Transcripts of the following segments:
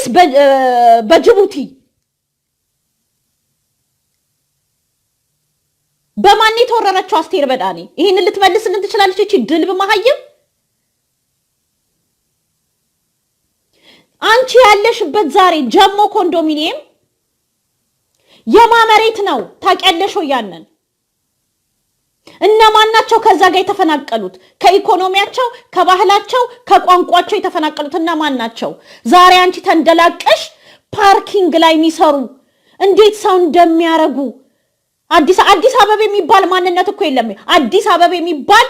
ወይስ በጅቡቲ በማን የተወረረችው አስቴር በዳኔ? ይሄን ልትመልስልን ትችላለች እቺ ድልብ መሀይም? አንቺ ያለሽበት ዛሬ ጀሞ ኮንዶሚኒየም የማመሬት ነው ታውቂያለሽ ወይ? ያንን እነማን ናቸው ከዛ ጋር የተፈናቀሉት? ከኢኮኖሚያቸው፣ ከባህላቸው፣ ከቋንቋቸው የተፈናቀሉት እነማን ናቸው? ዛሬ አንቺ ተንደላቀሽ ፓርኪንግ ላይ የሚሰሩ እንዴት ሰው እንደሚያረጉ አዲስ አበባ የሚባል ማንነት እኮ የለም። አዲስ አበባ የሚባል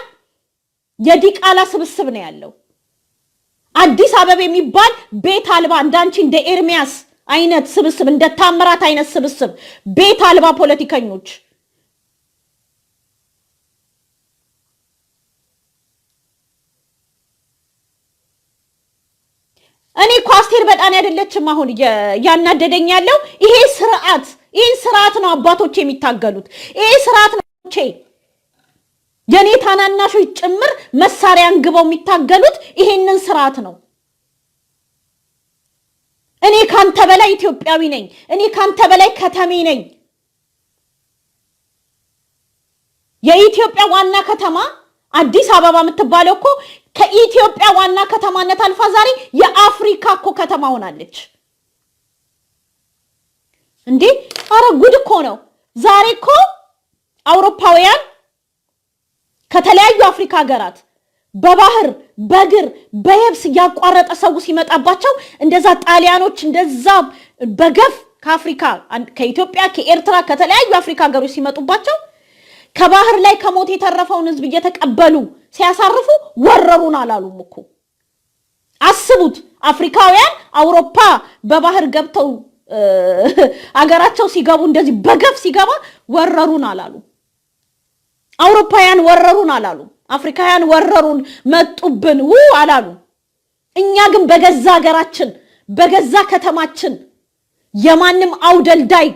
የዲቃላ ስብስብ ነው ያለው። አዲስ አበባ የሚባል ቤት አልባ እንዳንቺ እንደ ኤርሚያስ አይነት ስብስብ፣ እንደ ታምራት አይነት ስብስብ ቤት አልባ ፖለቲከኞች እኔ እኮ አስቴር በጣም አይደለችም አሁን ያናደደኝ ያለው ይሄን ስርዓት ነው አባቶች የሚታገሉት። ይሄ ስርዓት ነው የኔ ታናናሾች ጭምር መሳሪያን ግበው የሚታገሉት ይሄንን ስርዓት ነው። እኔ ካንተ በላይ ኢትዮጵያዊ ነኝ፣ እኔ ካንተ በላይ ከተሜ ነኝ። የኢትዮጵያ ዋና ከተማ አዲስ አበባ የምትባለው እኮ ከኢትዮጵያ ዋና ከተማነት አልፋ ዛሬ የአፍሪካ እኮ ከተማ ሆናለች እንዴ! አረ ጉድ እኮ ነው ዛሬ እኮ አውሮፓውያን ከተለያዩ አፍሪካ ሀገራት በባህር በእግር በየብስ ያቋረጠ ሰው ሲመጣባቸው እንደዛ ጣሊያኖች እንደዛ በገፍ ከአፍሪካ ከኢትዮጵያ ከኤርትራ ከተለያዩ አፍሪካ ሀገሮች ሲመጡባቸው ከባህር ላይ ከሞት የተረፈውን ህዝብ እየተቀበሉ ሲያሳርፉ ወረሩን አላሉም እኮ። አስቡት፣ አፍሪካውያን አውሮፓ በባህር ገብተው አገራቸው ሲገቡ እንደዚህ በገፍ ሲገባ ወረሩን አላሉ። አውሮፓውያን ወረሩን አላሉ። አፍሪካውያን ወረሩን መጡብን አላሉ። እኛ ግን በገዛ ሀገራችን በገዛ ከተማችን የማንም አውደልዳይ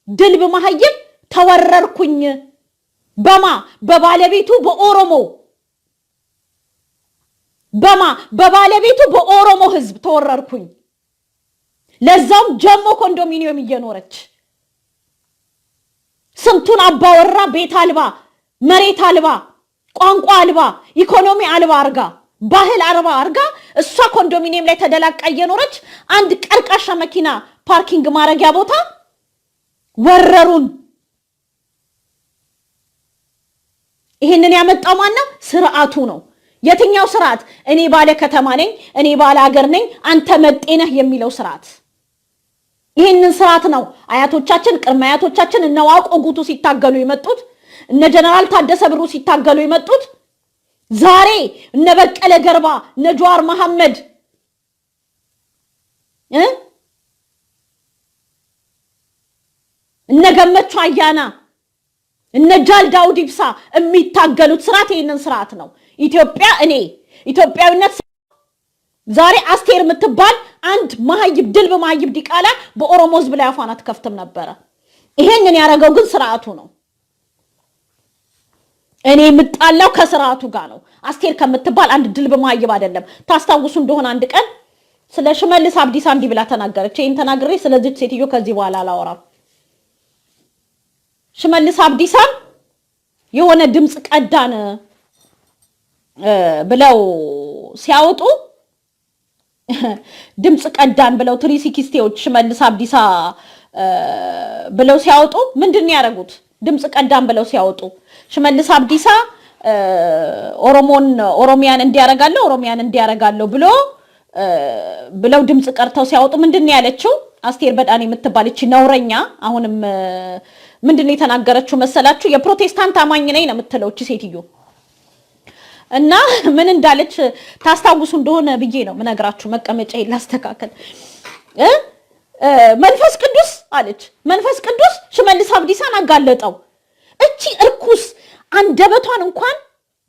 ድልብ መሀይም ተወረርኩኝ በባለቤቱ በኦሮሞ ህዝብ ተወረርኩኝ። ለዛም ጀሞ ኮንዶሚኒየም እየኖረች ስንቱን አባወራ ቤት አልባ መሬት አልባ ቋንቋ አልባ ኢኮኖሚ አልባ አርጋ ባህል አልባ አርጋ እሷ ኮንዶሚኒየም ላይ ተደላቃ እየኖረች አንድ ቀርቃሻ መኪና ፓርኪንግ ማረጊያ ቦታ ወረሩን። ይሄንን ያመጣው ማነው? ስርዓቱ ነው። የትኛው ስርዓት? እኔ ባለ ከተማ ነኝ፣ እኔ ባለ ሀገር ነኝ፣ አንተ መጤነህ የሚለው ስርዓት። ይሄንን ስርዓት ነው አያቶቻችን ቅድመ አያቶቻችን እነ ዋቆ ጉቱ ሲታገሉ የመጡት፣ እነ ጀነራል ታደሰ ብሩ ሲታገሉ የመጡት። ዛሬ እነ በቀለ ገርባ እነ ጀዋር መሐመድ እነ ገመቹ አያና እነ ጃል ዳውድ ኢብሳ የሚታገሉት ስርዓት ይሄንን ስርዓት ነው። ኢትዮጵያዊነት ዛሬ አስቴር የምትባል አንድ መሀይብ ድልብ መሀይብ ዲቃላ በኦሮሞ ህዝብ ላይ አፋን አትከፍትም ነበረ። ይሄንን ያረጋው ግን ስርዓቱ ነው። እኔ የምጣላው ከስርዓቱ ጋር ነው። አስቴር ከምትባል አንድ ድልብ መሀይብ አይደለም። ታስታውሱ እንደሆነ አንድ ቀን ስለ ሽመልስ አብዲሳ እንዲህ ብላ ተናገረች። ይሄን ተናግሬ ስለዚህ ሴትዮ ከዚህ በኋላ አላወራም። ሽመልስ አብዲሳ የሆነ ድምጽ ቀዳን ብለው ሲያወጡ ድምጽ ቀዳን ብለው ትሪሲኪስቴዎች ሽመልስ አብዲሳ ብለው ሲያወጡ ምንድን ያረጉት? ድምጽ ቀዳን ብለው ሲያወጡ ሽመልስ አብዲሳ ኦሮሚያን እንዲያረጋለው ብለው ድምጽ ቀርተው ሲያወጡ ምንድን ያለችው አስቴር በዳኔ የምትባል እቺ ነውረኛ አሁንም ምንድን የተናገረችው መሰላችሁ? የፕሮቴስታንት አማኝ ነኝ ነው የምትለው እቺ ሴትዮ። እና ምን እንዳለች ታስታውሱ እንደሆነ ብዬ ነው ምነግራችሁ። መቀመጫ ላስተካከል። መንፈስ ቅዱስ አለች። መንፈስ ቅዱስ ሽመልስ አብዲሳን አጋለጠው። እቺ እርኩስ አንደበቷን እንኳን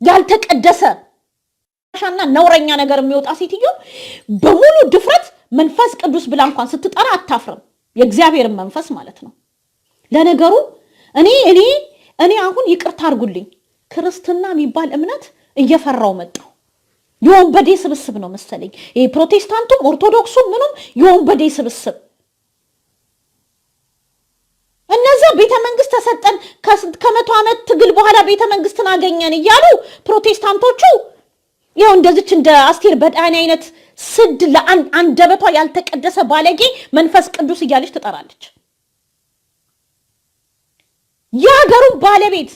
ያልተቀደሰ ሻና ነውረኛ ነገር የሚወጣ ሴትዮ በሙሉ ድፍረት መንፈስ ቅዱስ ብላ እንኳን ስትጠራ አታፍርም። የእግዚአብሔርን መንፈስ ማለት ነው። ለነገሩ እኔ አሁን ይቅርታ አድርጉልኝ ክርስትና የሚባል እምነት እየፈራው መጣው። የወንበዴ ስብስብ ነው መሰለኝ ይሄ ፕሮቴስታንቱም ኦርቶዶክሱም ምኑም የወንበዴ ስብስብ። እነዛ ቤተ መንግስት ተሰጠን ከመቶ ዓመት ትግል በኋላ ቤተ መንግስትን አገኘን እያሉ ፕሮቴስታንቶቹ ይሄው እንደዚች እንደ አስቴር በዳኒ አይነት ስድ ለአንደበቷ ያልተቀደሰ ባለጌ መንፈስ ቅዱስ እያለች ትጠራለች። የሀገሩን ባለቤት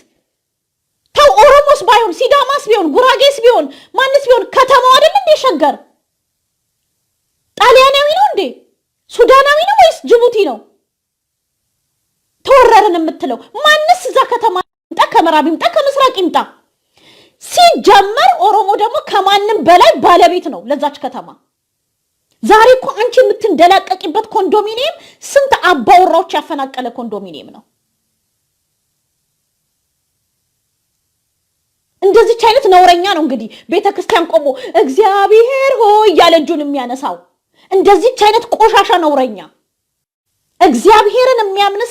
ተው ኦሮሞስ ባይሆን ሲዳማስ ቢሆን ጉራጌስ ቢሆን ማንስ ቢሆን ከተማው አይደል እንዴ ሸገር? ጣሊያናዊ ነው እንዴ? ሱዳናዊ ነው ወይስ ጅቡቲ ነው? ተወረረን የምትለው ማንስ እዛ ከተማ ይምጣ፣ ከምዕራብ ይምጣ፣ ከምስራቅ ይምጣ። ሲጀመር ኦሮሞ ደግሞ ከማንም በላይ ባለቤት ነው ለዛች ከተማ። ዛሬ እኮ አንቺ የምትንደላቀቂበት ኮንዶሚኒየም ስንት አባወራዎች ያፈናቀለ ኮንዶሚኒየም ነው። እንደዚህ አይነት ነውረኛ ነው እንግዲህ ቤተክርስቲያን ቆሞ እግዚአብሔር ሆይ ያለ እጁን የሚያነሳው። እንደዚህ አይነት ቆሻሻ ነውረኛ እግዚአብሔርን የሚያምን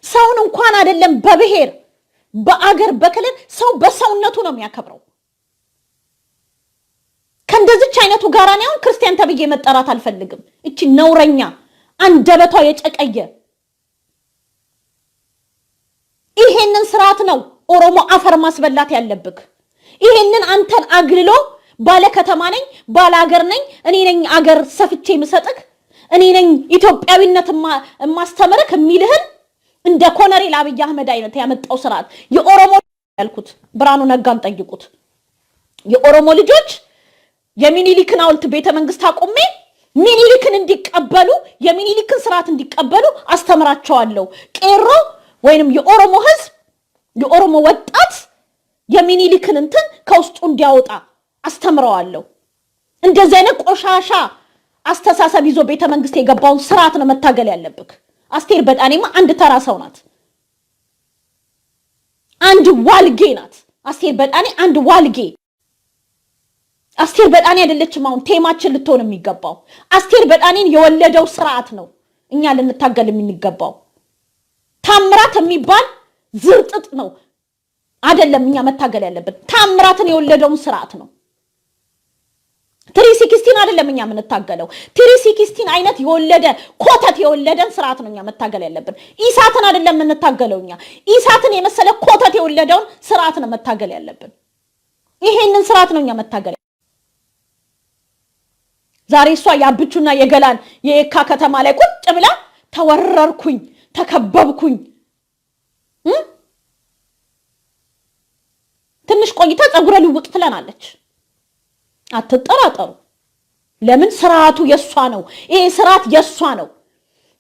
ሰውን እንኳን አይደለም በብሔር በአገር በክልል ሰው በሰውነቱ ነው የሚያከብረው። ከእንደዚህ አይነቱ ጋር ነው ክርስቲያን ተብዬ መጠራት አልፈልግም። እቺ ነውረኛ አንደበቷ የጨቀየ ይሄንን ስርዓት ነው ኦሮሞ አፈር ማስበላት ያለብክ። ይሄንን አንተን አግልሎ ባለ ከተማ ነኝ ባለ አገር ነኝ እኔ ነኝ አገር ሰፍቼ ምሰጥክ እኔ ነኝ ኢትዮጵያዊነት ማስተምርክ የሚልህን እንደ ኮሎኔል አብይ አህመድ አይነት ያመጣው ስርዓት የኦሮሞ ያልኩት ብርሃኑ ነጋን ጠይቁት። የኦሮሞ ልጆች የሚኒሊክን ሐውልት ቤተ መንግስት አቆሜ ሚኒሊክን እንዲቀበሉ የሚኒሊክን ስርዓት እንዲቀበሉ አስተምራቸዋለሁ። ቄሮ ወይንም የኦሮሞ ህዝብ የኦሮሞ ወጣት የሚኒሊክን እንትን ከውስጡ እንዲያወጣ አስተምረዋለሁ። እንደዚህ አይነት ቆሻሻ አስተሳሰብ ይዞ ቤተ መንግስት የገባውን ስርዓት ነው መታገል ያለብክ። አስቴር በዳኔማ አንድ ተራ ሰው ናት። አንድ ዋልጌ ናት። አስቴር በዳኔ አንድ ዋልጌ። አስቴር በዳኔ አይደለችም አሁን ቴማችን ልትሆን የሚገባው። አስቴር በዳኔን የወለደው ስርዓት ነው እኛ ልንታገል የሚገባው። ታምራት የሚባል ዝርጥጥ ነው አይደለም እኛ መታገል ያለብን። ታምራትን የወለደውን ስርዓት ነው። 316 አይደለም እኛ የምንታገለው። 316 አይነት የወለደ ኮተት የወለደን ስርዓት ነው እኛ መታገል ያለብን። ኢሳትን አይደለም የምንታገለው እኛ። ኢሳትን የመሰለ ኮተት የወለደውን ስርዓት ነው መታገል ያለብን። ይሄንን ስርዓት ነው እኛ መታገል። ዛሬ እሷ ያብቹና የገላን የካ ከተማ ላይ ቁጭ ብላ ተወረርኩኝ ተከበብኩኝ ትንሽ ቆይታ ጸጉረ ልውጥ ትለናለች። አትጠራጠሩ። ለምን ስርዓቱ የሷ ነው። ይሄ ስርዓት የሷ ነው።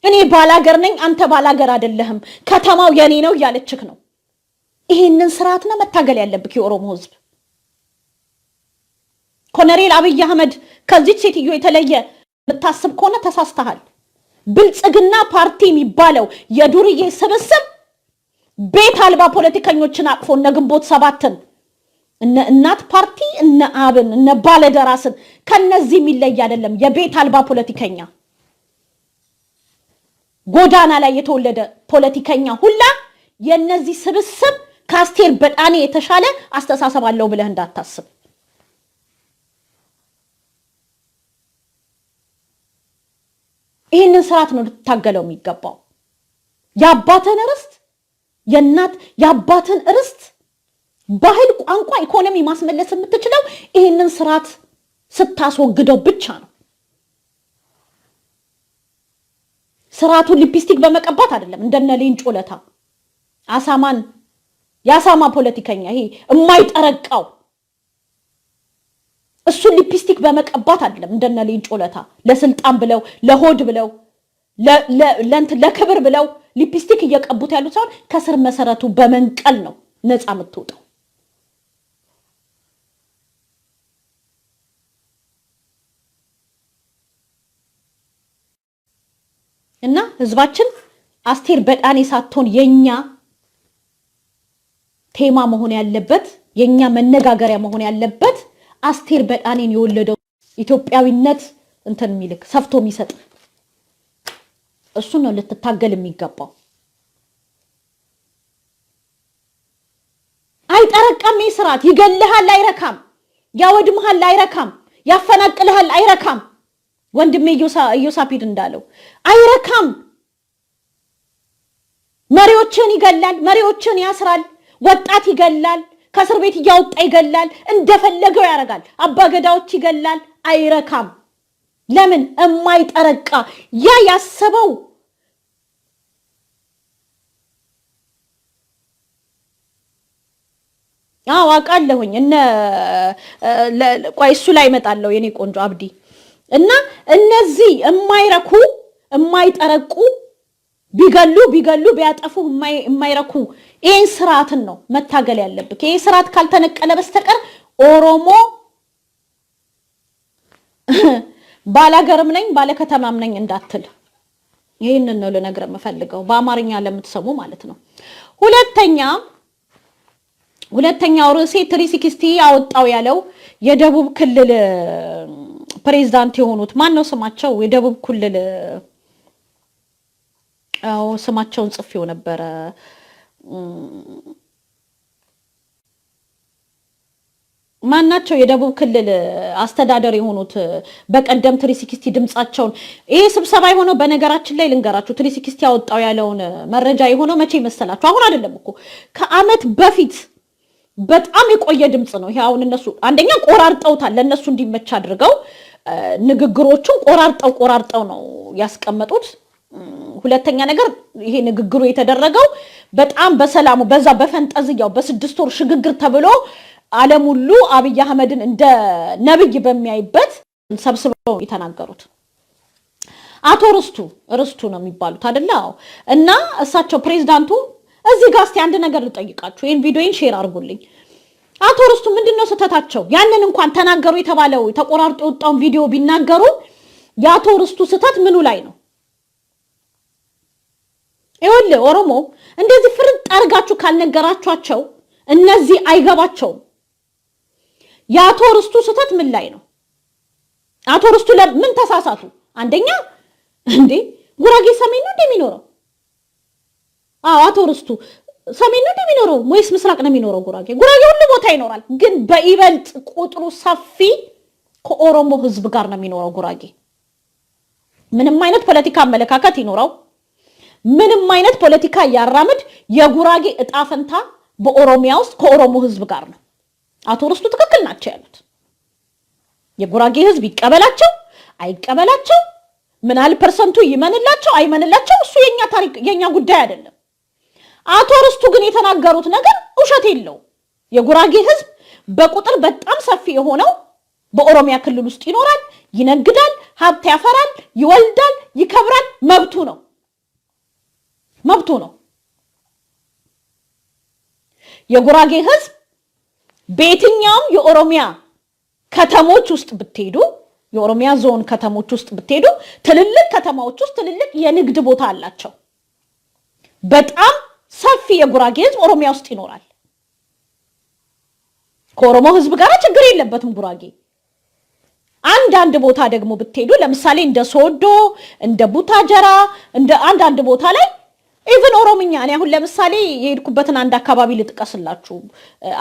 እኔ ባላገር ነኝ አንተ ባላገር አይደለህም ከተማው የኔ ነው ያለችክ ነው። ይሄንን ስርዓት ነው መታገል ያለብክ የኦሮሞ ህዝብ። ኮሎኔል አብይ አህመድ ከዚህ ሴትዮ የተለየ ብታስብ ከሆነ ተሳስተሃል። ብልጽግና ፓርቲ የሚባለው የዱርዬ ስብስብ ቤት አልባ ፖለቲከኞችን አቅፎ እነ ግንቦት ሰባትን እነ እናት ፓርቲ እነ አብን እነ ባለደራስን ከነዚህ የሚለይ አይደለም። የቤት አልባ ፖለቲከኛ ጎዳና ላይ የተወለደ ፖለቲከኛ ሁላ የነዚህ ስብስብ ከአስቴር በዳኔ የተሻለ አስተሳሰብ አለው ብለህ እንዳታስብ። ይሄንን ስርዓት ነው ልታገለው የሚገባው። የአባትን ርስት የእናት የአባትን ርስት ባህል፣ ቋንቋ፣ ኢኮኖሚ ማስመለስ የምትችለው ይሄንን ስርዓት ስታስወግደው ብቻ ነው። ስርዓቱን ሊፕስቲክ በመቀባት አይደለም። እንደነ ሌንጮ ለታ አሳማን ያሳማ ፖለቲከኛ ይሄ የማይጠረቃው እሱ ሊፕስቲክ በመቀባት አይደለም። እንደነ ሌንጮ ለታ ለስልጣን ብለው ለሆድ ብለው ለክብር ብለው ሊፕስቲክ እየቀቡት ያሉት ሳይሆን ከስር መሰረቱ በመንቀል ነው ነፃ የምትወጣው። እና ህዝባችን አስቴር በዳኔ ሳትሆን የኛ ቴማ መሆን ያለበት የኛ መነጋገሪያ መሆን ያለበት አስቴር በዳኔን የወለደው ኢትዮጵያዊነት እንትን የሚልክ ሰፍቶ የሚሰጥ እሱ ነው ልትታገል የሚገባው። አይጠረቀም። ስርዓት ይገልሃል አይረካም። ያወድምሃል አይረካም፣ ያፈናቅልሃል አይረካም። ወንድሜ ኢዮሳፒድ እንዳለው አይረካም። መሪዎችን ይገላል፣ መሪዎችን ያስራል፣ ወጣት ይገላል፣ ከእስር ቤት እያወጣ ይገላል፣ እንደፈለገው ያደርጋል፣ አባገዳዎች ይገላል። አይረካም። ለምን? የማይጠረቃ ያ ያሰበው አውቃለሁኝ። ቆይ እሱ ላይ እመጣለሁ የኔ ቆንጆ አብዲ። እና እነዚህ የማይረኩ የማይጠረቁ ቢገሉ ቢያጠፉ የማይረኩ ይህን ስርዓትን ነው መታገል ያለብህ። ይህ ስርዓት ካልተነቀለ በስተቀር ኦሮሞ ባላገርም ነኝ ባለከተማም ነኝ እንዳትል። ይህንን ነው ልነግርህ የምፈልገው በአማርኛ ለምትሰሙ ማለት ነው። ሁለተኛው ርዕሴ 360 ያወጣው ያለው የደቡብ ክልል ፕሬዝዳንት የሆኑት ማን ነው ስማቸው? የደቡብ ክልል ስማቸውን ጽፌው ነበረ። ማናቸው? የደቡብ ክልል አስተዳደር የሆኑት በቀደም 360 ድምጻቸውን ይሄ ስብሰባ የሆነው በነገራችን ላይ ልንገራችሁ 360 ያወጣው ያለውን መረጃ የሆነው መቼ መሰላችሁ? አሁን አይደለም እኮ ከአመት በፊት በጣም የቆየ ድምጽ ነው ይሄ። አሁን እነሱ አንደኛ ቆራርጠውታል፣ ለነሱ እንዲመች አድርገው ንግግሮቹን ቆራርጠው ነው ያስቀመጡት። ሁለተኛ ነገር ይሄ ንግግሩ የተደረገው በጣም በሰላሙ በዛ በፈንጠዝያው በ6 ወር ሽግግር ተብሎ ዓለም ሁሉ አብይ አህመድን እንደ ነብይ በሚያይበት ሰብስበው የተናገሩት አቶ ርስቱ ነው የሚባሉት አይደል? እና እሳቸው ፕሬዝዳንቱ እዚህ ጋር እስቲ አንድ ነገር ልጠይቃችሁ። ይሄን ቪዲዮን ሼር አድርጉልኝ። አቶ ርስቱ ምንድነው ስህተታቸው? ያንን እንኳን ተናገሩ የተባለው ተቆራርጦ የወጣውን ቪዲዮ ቢናገሩ የአቶ ርስቱ ስህተት ምኑ ላይ ነው? ይኸውልህ ኦሮሞ እንደዚህ ፍርጥ አድርጋችሁ ካልነገራችኋቸው እነዚህ አይገባቸውም። የአቶ ርስቱ ስህተት ምን ላይ ነው? አቶ ርስቱ ለምን ተሳሳቱ? አንደኛ እንዴ ጉራጌ ሰሜን ነው እንደሚኖረው? አቶ ርስቱ ሰሜን ነው እንደሚኖረው ወይስ ምስራቅ ነው የሚኖረው? ጉራጌ ሁሉ ቦታ ይኖራል፣ ግን በይበልጥ ቁጥሩ ሰፊ ከኦሮሞ ህዝብ ጋር ነው የሚኖረው ጉራጌ። ምንም አይነት ፖለቲካ አመለካከት ይኖረው ምንም አይነት ፖለቲካ ያራምድ፣ የጉራጌ እጣ ፈንታ በኦሮሚያ ውስጥ ከኦሮሞ ህዝብ ጋር ነው። አቶ ርስቱ ትክክል ናቸው ያሉት። የጉራጌ ህዝብ ይቀበላቸው አይቀበላቸው፣ ምን ያህል ፐርሰንቱ ይመንላቸው አይመንላቸው እሱ የኛ ታሪክ የኛ ጉዳይ አይደለም። አቶ ርስቱ ግን የተናገሩት ነገር ውሸት የለው። የጉራጌ ህዝብ በቁጥር በጣም ሰፊ የሆነው በኦሮሚያ ክልል ውስጥ ይኖራል፣ ይነግዳል፣ ሀብት ያፈራል፣ ይወልዳል፣ ይከብራል። መብቱ ነው። የጉራጌ ህዝብ በየትኛውም የኦሮሚያ ከተሞች ውስጥ ብትሄዱ፣ የኦሮሚያ ዞን ከተሞች ውስጥ ብትሄዱ፣ ትልልቅ ከተማዎች ውስጥ ትልልቅ የንግድ ቦታ አላቸው። በጣም ሰፊ የጉራጌ ህዝብ ኦሮሚያ ውስጥ ይኖራል። ከኦሮሞ ህዝብ ጋር ችግር የለበትም ጉራጌ። አንዳንድ ቦታ ደግሞ ብትሄዱ ለምሳሌ እንደ ሶዶ፣ እንደ ቡታጀራ፣ እንደ አንዳንድ ቦታ ላይ ኢቭን ኦሮምኛ እኔ አሁን ለምሳሌ የሄድኩበትን አንድ አካባቢ ልጥቀስላችሁ።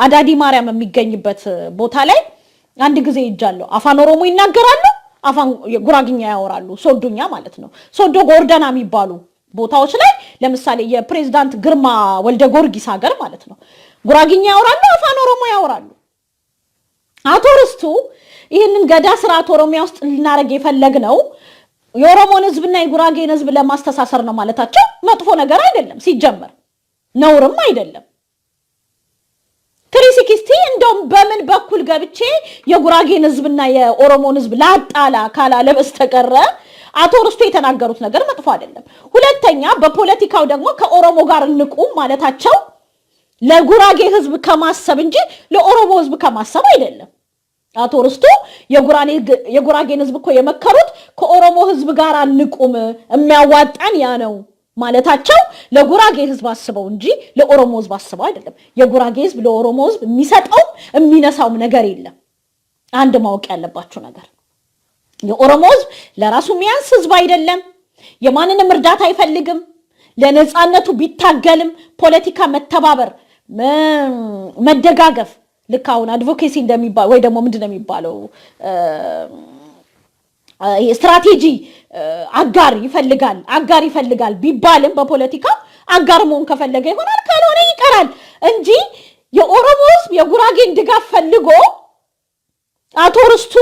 አዳዲ ማርያም የሚገኝበት ቦታ ላይ አንድ ጊዜ ሄጃለሁ። አፋን ኦሮሞ ይናገራሉ፣ አፋን ጉራግኛ ያወራሉ። ሶዶኛ ማለት ነው። ሶዶ ጎርደና የሚባሉ ቦታዎች ላይ ለምሳሌ የፕሬዝዳንት ግርማ ወልደ ጊዮርጊስ ሀገር ማለት ነው ጉራግኛ ያወራሉ፣ አፋን ኦሮሞ ያወራሉ። አቶ ርስቱ ይህንን ገዳ ስርዓት ኦሮሚያ ውስጥ ልናረግ የፈለግነው የኦሮሞን ህዝብና የጉራጌን ህዝብ ለማስተሳሰር ነው ማለታቸው መጥፎ ነገር አይደለም፣ ሲጀመር ነውርም አይደለም። 360 እንደውም በምን በኩል ገብቼ የጉራጌን ህዝብና የኦሮሞን ህዝብ ላጣላ ካላለ በስተቀር አቶ ርስቱ የተናገሩት ነገር መጥፎ አይደለም። ሁለተኛ በፖለቲካው ደግሞ ከኦሮሞ ጋር እንቁም ማለታቸው ለጉራጌ ህዝብ ከማሰብ እንጂ ለኦሮሞ ህዝብ ከማሰብ አይደለም። አቶ ርስቱ የጉራጌን ህዝብ እኮ የመከሩት ከኦሮሞ ህዝብ ጋር እንቁም የሚያዋጣን ያ ነው ማለታቸው ለጉራጌ ህዝብ አስበው እንጂ ለኦሮሞ ህዝብ አስበው አይደለም። የጉራጌ ህዝብ ለኦሮሞ ህዝብ የሚሰጠው የሚነሳውም ነገር የለም። አንድ ማወቅ ያለባችሁ ነገር የኦሮሞ ህዝብ ለራሱ የሚያንስ ህዝብ አይደለም። የማንንም እርዳታ አይፈልግም። ለነፃነቱ ቢታገልም ፖለቲካ መተባበር፣ መደጋገፍ ልክ አሁን አድቮኬሲ እንደሚባል ወይ ደግሞ ምንድነው የሚባለው ስትራቴጂ አጋር ይፈልጋል ቢባልም በፖለቲካ አጋር መሆን ከፈለገ ይሆናል ካልሆነ ይቀራል እንጂ የኦሮሞ ህዝብ የጉራጌን ድጋፍ ፈልጎ አቶ ርስቱ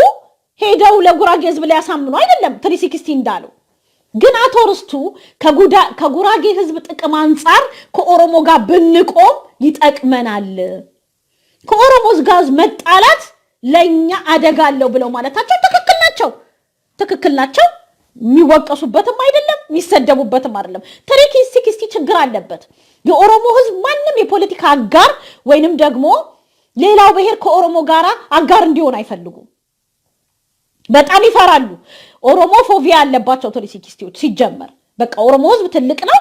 ሄደው ለጉራጌ ህዝብ ላይ ያሳምኑ አይደለም 360 እንዳለው ግን አቶ ርስቱ ከጉራጌ ህዝብ ጥቅም አንፃር ከኦሮሞ ጋር ብንቆም ይጠቅመናል ከኦሮሞ ጋር መጣላት ለኛ አደጋ አለው ብለው ማለታቸው ትክክል ናቸው የሚወቀሱበትም አይደለም የሚሰደቡበትም አይደለም 360 ችግር አለበት የኦሮሞ ህዝብ ማንንም የፖለቲካ አጋር ወይንም ደግሞ ሌላው ብሔር ከኦሮሞ ጋራ አጋር እንዲሆን አይፈልጉም በጣም ይፈራሉ ኦሮሞ ፎቢያ አለባቸው 360ዎች ሲጀመር በቃ ኦሮሞ ህዝብ ትልቅ ነው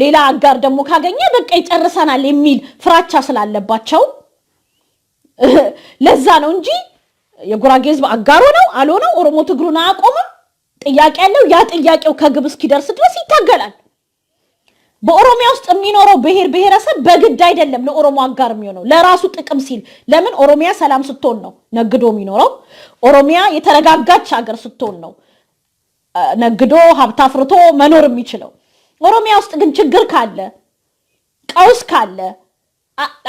ሌላ አጋር ደግሞ ካገኘ በቃ ይጨርሰናል የሚል ፍራቻ ስላለባቸው ለዛ ነው እንጂ የጉራጌ ህዝብ አጋር ነው አልሆነው ኦሮሞ ትግሩን አያቆምም ጥያቄ ያለው ያ ጥያቄው ከግብ እስኪደርስ ድረስ ይታገላል በኦሮሚያ ውስጥ የሚኖረው ብሔረሰብ በግድ አይደለም ለኦሮሞ አጋር የሚሆነው ለራሱ ጥቅም ሲል ለምን ኦሮሚያ ሰላም ስትሆን ነው ነግዶ የሚኖረው ኦሮሚያ የተረጋጋች ሀገር ስትሆን ነው ነግዶ ሀብት አፍርቶ መኖር የሚችለው ኦሮሚያ ውስጥ ግን ችግር ካለ ቀውስ ካለ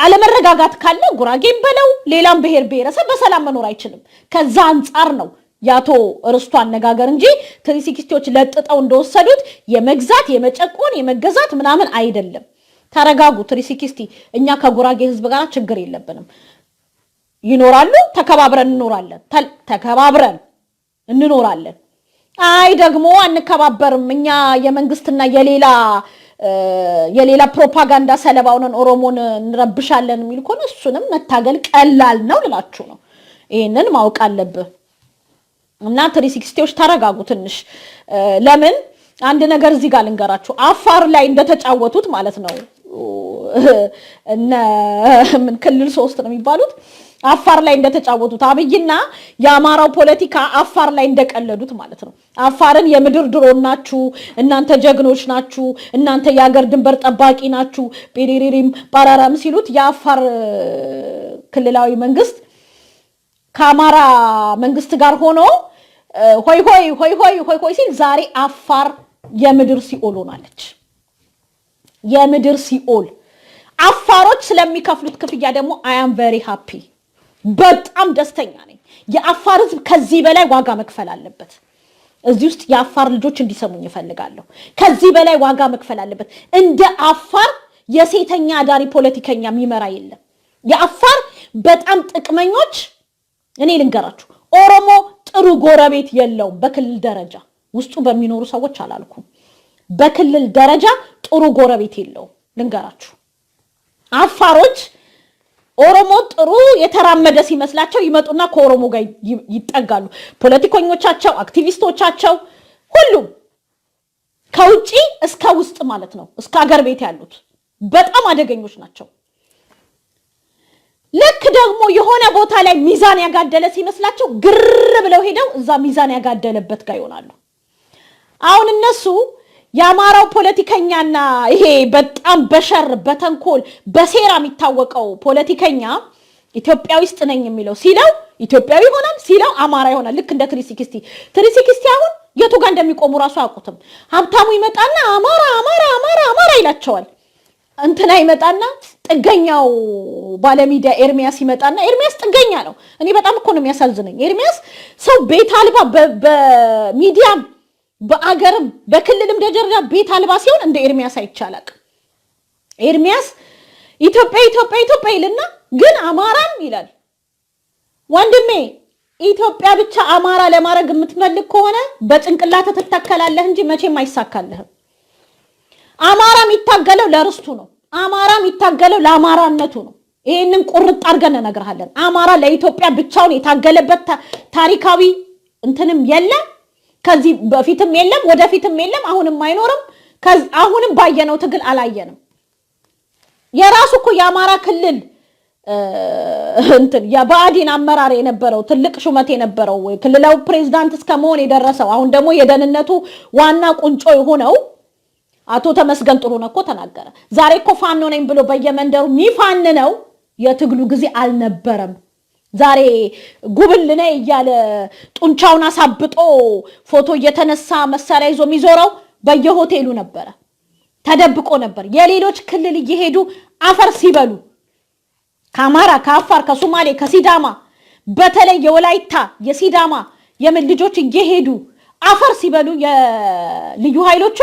አለመረጋጋት ካለ ጉራጌም በለው ሌላም ብሔረሰብ በሰላም መኖር አይችልም ከዛ አንፃር ነው ያቶ ርስቱ አነጋገር እንጂ 360ዎች ለጥጠው እንደወሰዱት የመግዛት የመጨቆን የመገዛት ምናምን አይደለም ተረጋጉ 360 እኛ ከጉራጌ ህዝብ ጋር ችግር የለብንም ይኖራሉ ተከባብረን እንኖራለን አይ ደግሞ አንከባበርም እኛ የመንግስትና የሌላ ፕሮፓጋንዳ ሰለባው ነን ኦሮሞን እንረብሻለን የሚል ከሆነ እሱንም መታገል ቀላል ነው ልላችሁ ነው ይሄንን ማወቅ አለብህ እና 360ዎች ተረጋጉ ትንሽ ለምን አንድ ነገር እዚህ ጋር ልንገራችሁ አፋር ላይ እንደተጫወቱት ማለት ነው እነ ምን ክልል 3 ነው የሚባሉት አፋር ላይ እንደተጫወቱት አብይና የአማራው ፖለቲካ አፋር ላይ እንደቀለዱት ማለት ነው አፋርን የምድር ድሮን ናችሁ እናንተ ጀግኖች ናችሁ እናንተ የሀገር ድንበር ጠባቂ ናችሁ ጴሪሪም ፓራራም ሲሉት የአፋር ክልላዊ መንግስት ከአማራ መንግስት ጋር ሆኖ ሆይ ሲል ዛሬ አፋር የምድር ሲኦል ሆናለች የምድር ሲኦል አፋሮች ስለሚከፍሉት ክፍያ ደግሞ I am very happy በጣም ደስተኛ ነኝ የአፋር ህዝብ ከዚህ በላይ ዋጋ መክፈል አለበት እዚህ ውስጥ የአፋር ልጆች እንዲሰሙኝ ይፈልጋለሁ ከዚህ በላይ ዋጋ መክፈል አለበት እንደ አፋር የሴተኛ አዳሪ ፖለቲከኛ የሚመራ የለም የአፋር በጣም ጥቅመኞች እኔ ልንገራችሁ ኦሮሞ ጥሩ ጎረቤት የለውም በክልል ደረጃ ውስጡ በሚኖሩ ሰዎች አላልኩም በክልል ደረጃ ጥሩ ጎረቤት የለውም ልንገራችሁ አፋሮች ኦሮሞ ጥሩ የተራመደ ሲመስላቸው ይመጡና ከኦሮሞ ጋር ይጠጋሉ ፖለቲከኞቻቸው አክቲቪስቶቻቸው ሁሉም ከውጪ እስከ ውስጥ ማለት ነው እስከ ሀገር ቤት ያሉት በጣም አደገኞች ናቸው ልክ ደግሞ የሆነ ቦታ ላይ ሚዛን ያጋደለ ሲመስላቸው ግር ብለው ሄደው እዛ ሚዛን ያጋደለበት ጋር ይሆናሉ አሁን እነሱ የአማራው ፖለቲከኛና ይሄ በጣም በሸር በተንኮል በሴራ የሚታወቀው ፖለቲከኛ ኢትዮጵያዊ ውስጥ ነኝ የሚለው ሲለው ኢትዮጵያዊ ይሆናል ሲለው አማራ ይሆናል ልክ እንደ 360 አሁን የቱ ጋር እንደሚቆሙ ራሱ አያውቁትም ሀብታሙ ይመጣና አማራ ይላቸዋል እንትና ይመጣና ጥገኛው ባለሚዲያ ኤርሚያስ ይመጣና ኤርሚያስ ጥገኛ ነው እኔ በጣም እኮ ነው የሚያሳዝነኝ ኤርሚያስ ሰው ቤት አልባ በሚዲያም በአገርም በክልልም ደረጃ ቤት አልባ ሲሆን እንደ ኤርሚያስ አይቻላቅ ኤርሚያስ ኢትዮጵያ ይልና ግን አማራም ይላል ወንድሜ ኢትዮጵያ ብቻ አማራ ለማድረግ የምትፈልግ ከሆነ በጭንቅላት ተተከላለህ እንጂ መቼም አይሳካልህም አማራም ይታገለው ለርስቱ ነው አማራም ይታገለው ለአማራነቱ ነው ይሄንን ቁርጥ አድርገን ነግርሃለን አማራ ለኢትዮጵያ ብቻውን የታገለበት ታሪካዊ እንትንም የለም ከዚህ በፊትም የለም ወደፊትም የለም አሁንም አይኖርም አሁንም ባየነው ትግል አላየንም የራሱ እኮ የአማራ ክልል እንትን የባዲን አመራር የነበረው ትልቅ ሹመት የነበረው ክልላው ፕሬዝዳንት እስከመሆን የደረሰው አሁን ደግሞ የደህንነቱ ዋና ቁንጮ የሆነው አቶ ተመስገን ጥሩነህ እኮ ተናገረ ዛሬ እኮ ፋኖ ነኝ ብሎ በየመንደሩ ሚፋን ነው የትግሉ ጊዜ አልነበረም። ዛሬ ጉብል ነይ እያለ ጡንቻውን አሳብጦ ፎቶ እየተነሳ መሳሪያ ይዞ የሚዞረው በየሆቴሉ ነበር፣ ተደብቆ ነበር። የሌሎች ክልል እየሄዱ አፈር ሲበሉ ከአማራ፣ ከአፋር፣ ከሶማሌ፣ ከሲዳማ በተለይ የወላይታ የሲዳማ የምን ልጆች እየሄዱ አፈር ሲበሉ የልዩ ኃይሎቹ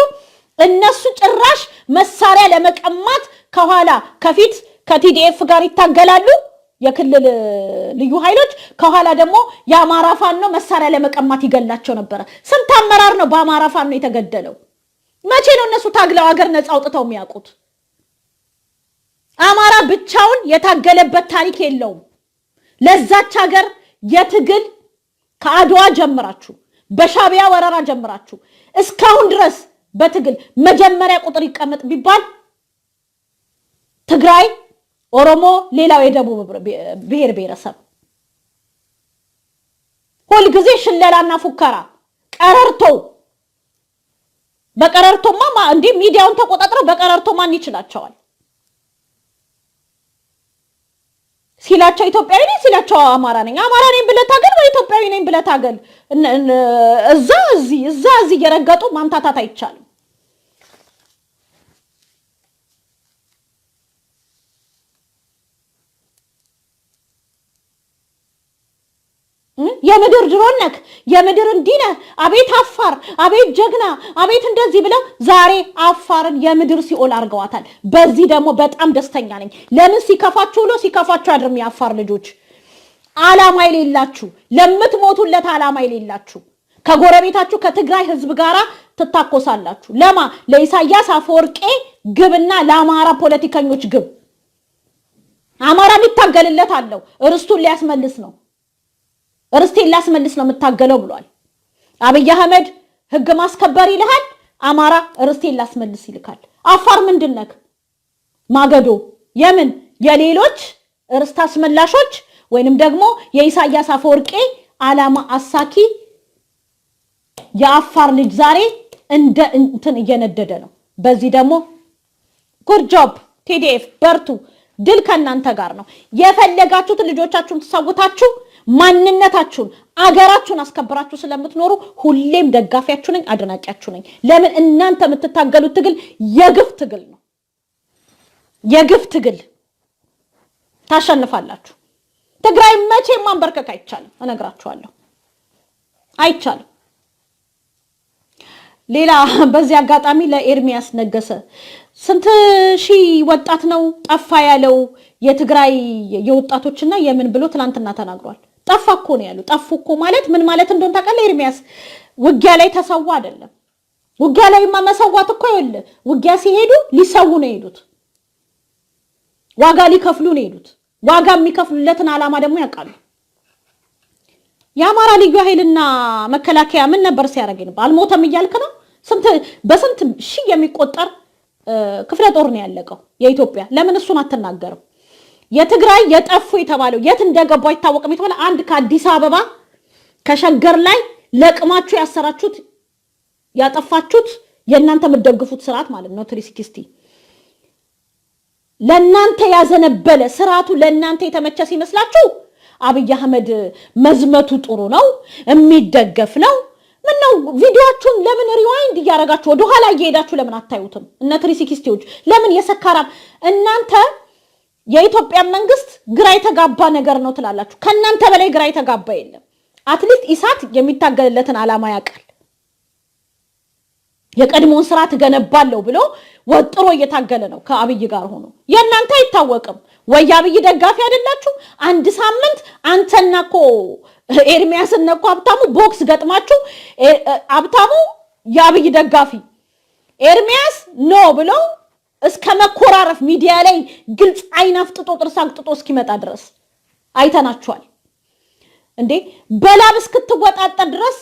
እነሱ ጭራሽ መሳሪያ ለመቀማት ከኋላ ከፊት ከቲዲኤፍ ጋር ይታገላሉ የክልል ልዩ ኃይሎች፣ ከኋላ ደግሞ የአማራ ፋኖ መሳሪያ ለመቀማት ይገላቸው ነበር። ስንት አመራር ነው በአማራ ፋኖ የተገደለው? መቼ ነው እነሱ ታግለው ሀገር ነፃ አውጥተው የሚያውቁት? አማራ ብቻውን የታገለበት ታሪክ የለውም። ለዛች ሀገር የትግል ከአድዋ ጀምራችሁ በሻቢያ ወረራ ጀምራችሁ እስካሁን ድረስ በትግል መጀመሪያ ቁጥር ይቀመጥ ቢባል ትግራይ፣ ኦሮሞ፣ ሌላው የደቡብ ብሔር ብሔረሰብ ሁልጊዜ ሽለላና ፉከራ ቀረርቶ በቀረርቶማ እንዴ ሚዲያውን ተቆጣጥረው በቀረርቶ ማን ይችላቸዋል? ሲላቸው ኢትዮጵያዊ ነኝ ሲላቸው አማራ ነኝ ብለህ ታገል ወይ ኢትዮጵያዊ ነኝ ብለህ ታገል። እዛ እዚህ እየረገጡ ማምታታት አይቻልም። የምድር ድሮነክ የምድር እንዲነ አቤት አፋር አቤት ጀግና አቤት እንደዚህ ብለው ዛሬ አፋርን የምድር ሲኦል አርገዋታል። በዚህ ደግሞ በጣም ደስተኛ ነኝ። ለምን ሲከፋችሁ አድርም የአፋር ልጆች ዓላማ የሌላችሁ ለምትሞቱለት ዓላማ የሌላችሁ ከጎረቤታችሁ ከትግራይ ህዝብ ጋራ ትታኮሳላችሁ። ለኢሳያስ አፈወርቄ ግብና ለአማራ ፖለቲከኞች ግብ አማራ የሚታገልለት አለው። ርስቱን ሊያስመልስ ነው። ርስቴን ላስመልስ ነው የምታገለው ብሏል። አብይ አህመድ ህግ ማስከበር ይልሃል፣ አማራ ርስቴን ላስመልስ ይልካል። አፋር ምንድነክ? ማገዶ የምን የሌሎች ርስት አስመላሾች ወይንም ደግሞ የኢሳያስ አፈወርቄ ዓላማ አሳኪ የአፋር ልጅ ዛሬ እንደ እንትን እየነደደ ነው። በዚህ ደግሞ ጉድ ጆብ ቲዲኤፍ በርቱ፣ ድል ከናንተ ጋር ነው። የፈለጋችሁት ልጆቻችሁን ተሰውታችሁ ማንነታችሁን አገራችሁን አስከብራችሁ ስለምትኖሩ ሁሌም ደጋፊያችሁ ነኝ፣ አድናቂያችሁ ነኝ። ለምን እናንተ የምትታገሉት ትግል የግፍ ትግል ነው። የግፍ ትግል ታሸንፋላችሁ። ትግራይ መቼም ማንበርከክ አይቻልም፣ እነግራችኋለሁ፣ አይቻልም። ሌላ በዚህ አጋጣሚ ለኤርሚያስ ነገሰ ስንት ሺህ ወጣት ነው ጠፋ ያለው የትግራይ የወጣቶችና የምን ብሎ ትላንትና ተናግሯል። ጠፋ እኮ ነው ያለው። ጠፉ እኮ ማለት ምን ማለት እንደሆነ ታውቃለህ ኤርሚያስ? ውጊያ ላይ ተሰዋ አይደለም። ውጊያ ላይማ መሰዋት እኮ ይኸውልህ፣ ውጊያ ሲሄዱ ሊሰው ነው የሄዱት፣ ዋጋ ሊከፍሉ ነው የሄዱት። ዋጋ የሚከፍሉለትን ዓላማ ደግሞ ያውቃሉ። የአማራ ልዩ ኃይልና መከላከያ ምን ነበር ሲያደርግ ነበር? አልሞተም እያልክ ነው? በስንት ሺህ የሚቆጠር ክፍለ ጦር ነው ያለቀው የኢትዮጵያ። ለምን እሱን አትናገርም? የትግራይ የጠፉ የተባለው የት እንደገቡ አይታወቅም የተባለ አንድ ከአዲስ አበባ ከሸገር ላይ ለቅማችሁ ያሰራችሁት ያጠፋችሁት የእናንተ የምትደግፉት ስርዓት ማለት ነው 360 ለእናንተ ያዘነበለ ስርዓቱ ለእናንተ የተመቸ ሲመስላችሁ አብይ አህመድ መዝመቱ ጥሩ ነው የሚደገፍ ነው። ምን ነው ቪዲዮአችሁን ለምን ሪዋይንድ እያረጋችሁ ወደ ኋላ እየሄዳችሁ ለምን አታዩትም? እነ 360ዎች ለምን የሰካራም እናንተ የኢትዮጵያ መንግስት ግራ የተጋባ ነገር ነው ትላላችሁ። ከናንተ በላይ ግራ የተጋባ የለም። አትሊስት ኢሳት የሚታገልለትን ዓላማ ያውቃል። የቀድሞውን ስርዓት ገነባለው ብሎ ወጥሮ እየታገለ ነው ከአብይ ጋር ሆኖ። የናንተ አይታወቅም ወይ? አብይ ደጋፊ አይደላችሁ? አንድ ሳምንት አንተናኮ ኤርሚያስነኮ ሀብታሙ ቦክስ ገጥማችሁ ሀብታሙ የአብይ ደጋፊ ኤርሚያስ ኖ ብሎ እስከ መኮራረፍ ሚዲያ ላይ ግልጽ አይናፍጥጦ ጥርስ አግጥጦ እስኪመጣ ድረስ አይተናችኋል እንዴ? በላብ እስክትወጣጣ ድረስ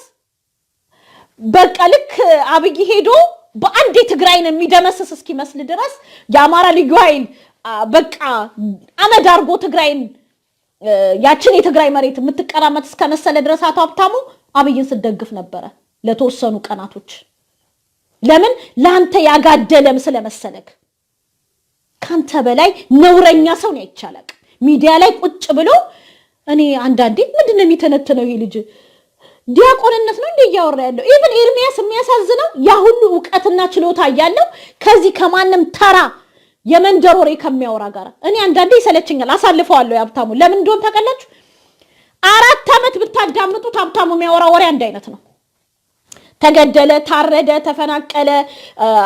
በቃ ልክ አብይ ሄዶ በአንድ ትግራይን የሚደመስስ እስኪመስል ድረስ የአማራ ልዩ ኃይል በቃ አመድ አርጎ ትግራይን ያችን የትግራይ መሬት የምትቀራመት እስከመሰለ ድረስ አቶ ሀብታሙ አብይን ስደግፍ ነበረ ለተወሰኑ ቀናቶች። ለምን? ላንተ ያጋደለም ስለመሰለክ። ካንተ በላይ ነውረኛ ሰው ነው ይቻላል። ሚዲያ ላይ ቁጭ ብሎ እኔ አንዳንዴ ምንድነው የሚተነተነው ይሄ ልጅ ዲያቆንነት ነው እንዴ ያወራ ያለው? ኢቭን ኤርሚያስ የሚያሳዝነው ያ ሁሉ ዕውቀትና ችሎታ ያለው ከዚህ ከማንም ተራ የመንደር ወሬ ከሚያወራ ጋር እኔ አንዳንዴ ይሰለችኛል፣ አሳልፈዋለሁ። ያብታሙ ለምን እንደሆነ ታውቃላችሁ? 4 ዓመት ብታዳምጡት ሀብታሙ የሚያወራ ወሬ አንድ አይነት ነው። ተገደለ፣ ታረደ፣ ተፈናቀለ፣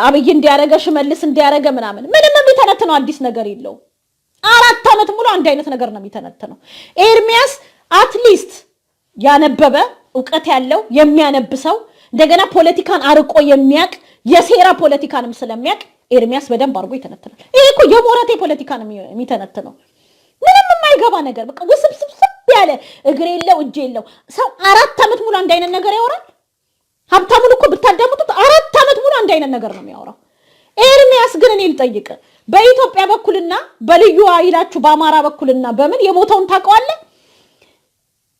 አብይ እንዲያረገ ሽመልስ እንዲያረገ ምናምን ምንም የሚተነትነው አዲስ ነገር የለው። 4 ዓመት ሙሉ አንድ አይነት ነገር ነው የሚተነትነው። ኤርሚያስ አትሊስት ያነበበ ዕውቀት ያለው የሚያነብሰው እንደገና ፖለቲካን አርቆ የሚያቅ የሴራ ፖለቲካንም ስለሚያቅ ኤርሚያስ በደንብ አርጎ ይተነትናል። ይሄ እኮ የሞራቴ ፖለቲካ ነው የሚተነትነው። ምንም የማይገባ ነገር በቃ ውስብስብ ያለ እግር የለው እጅ የለው ሰው 4 ዓመት ሙሉ አንድ አይነት ነገር ያወራል። ሀብታሙን እኮ ብታዳምጡት 4 ዓመት ሙሉ አንድ አይነት ነገር ነው የሚያወራው። ኤርሚያስ ግን እኔ ልጠይቅ በኢትዮጵያ በኩልና በልዩ ኃይላችሁ በአማራ በኩልና በምን የሞተውን ታውቀዋለህ?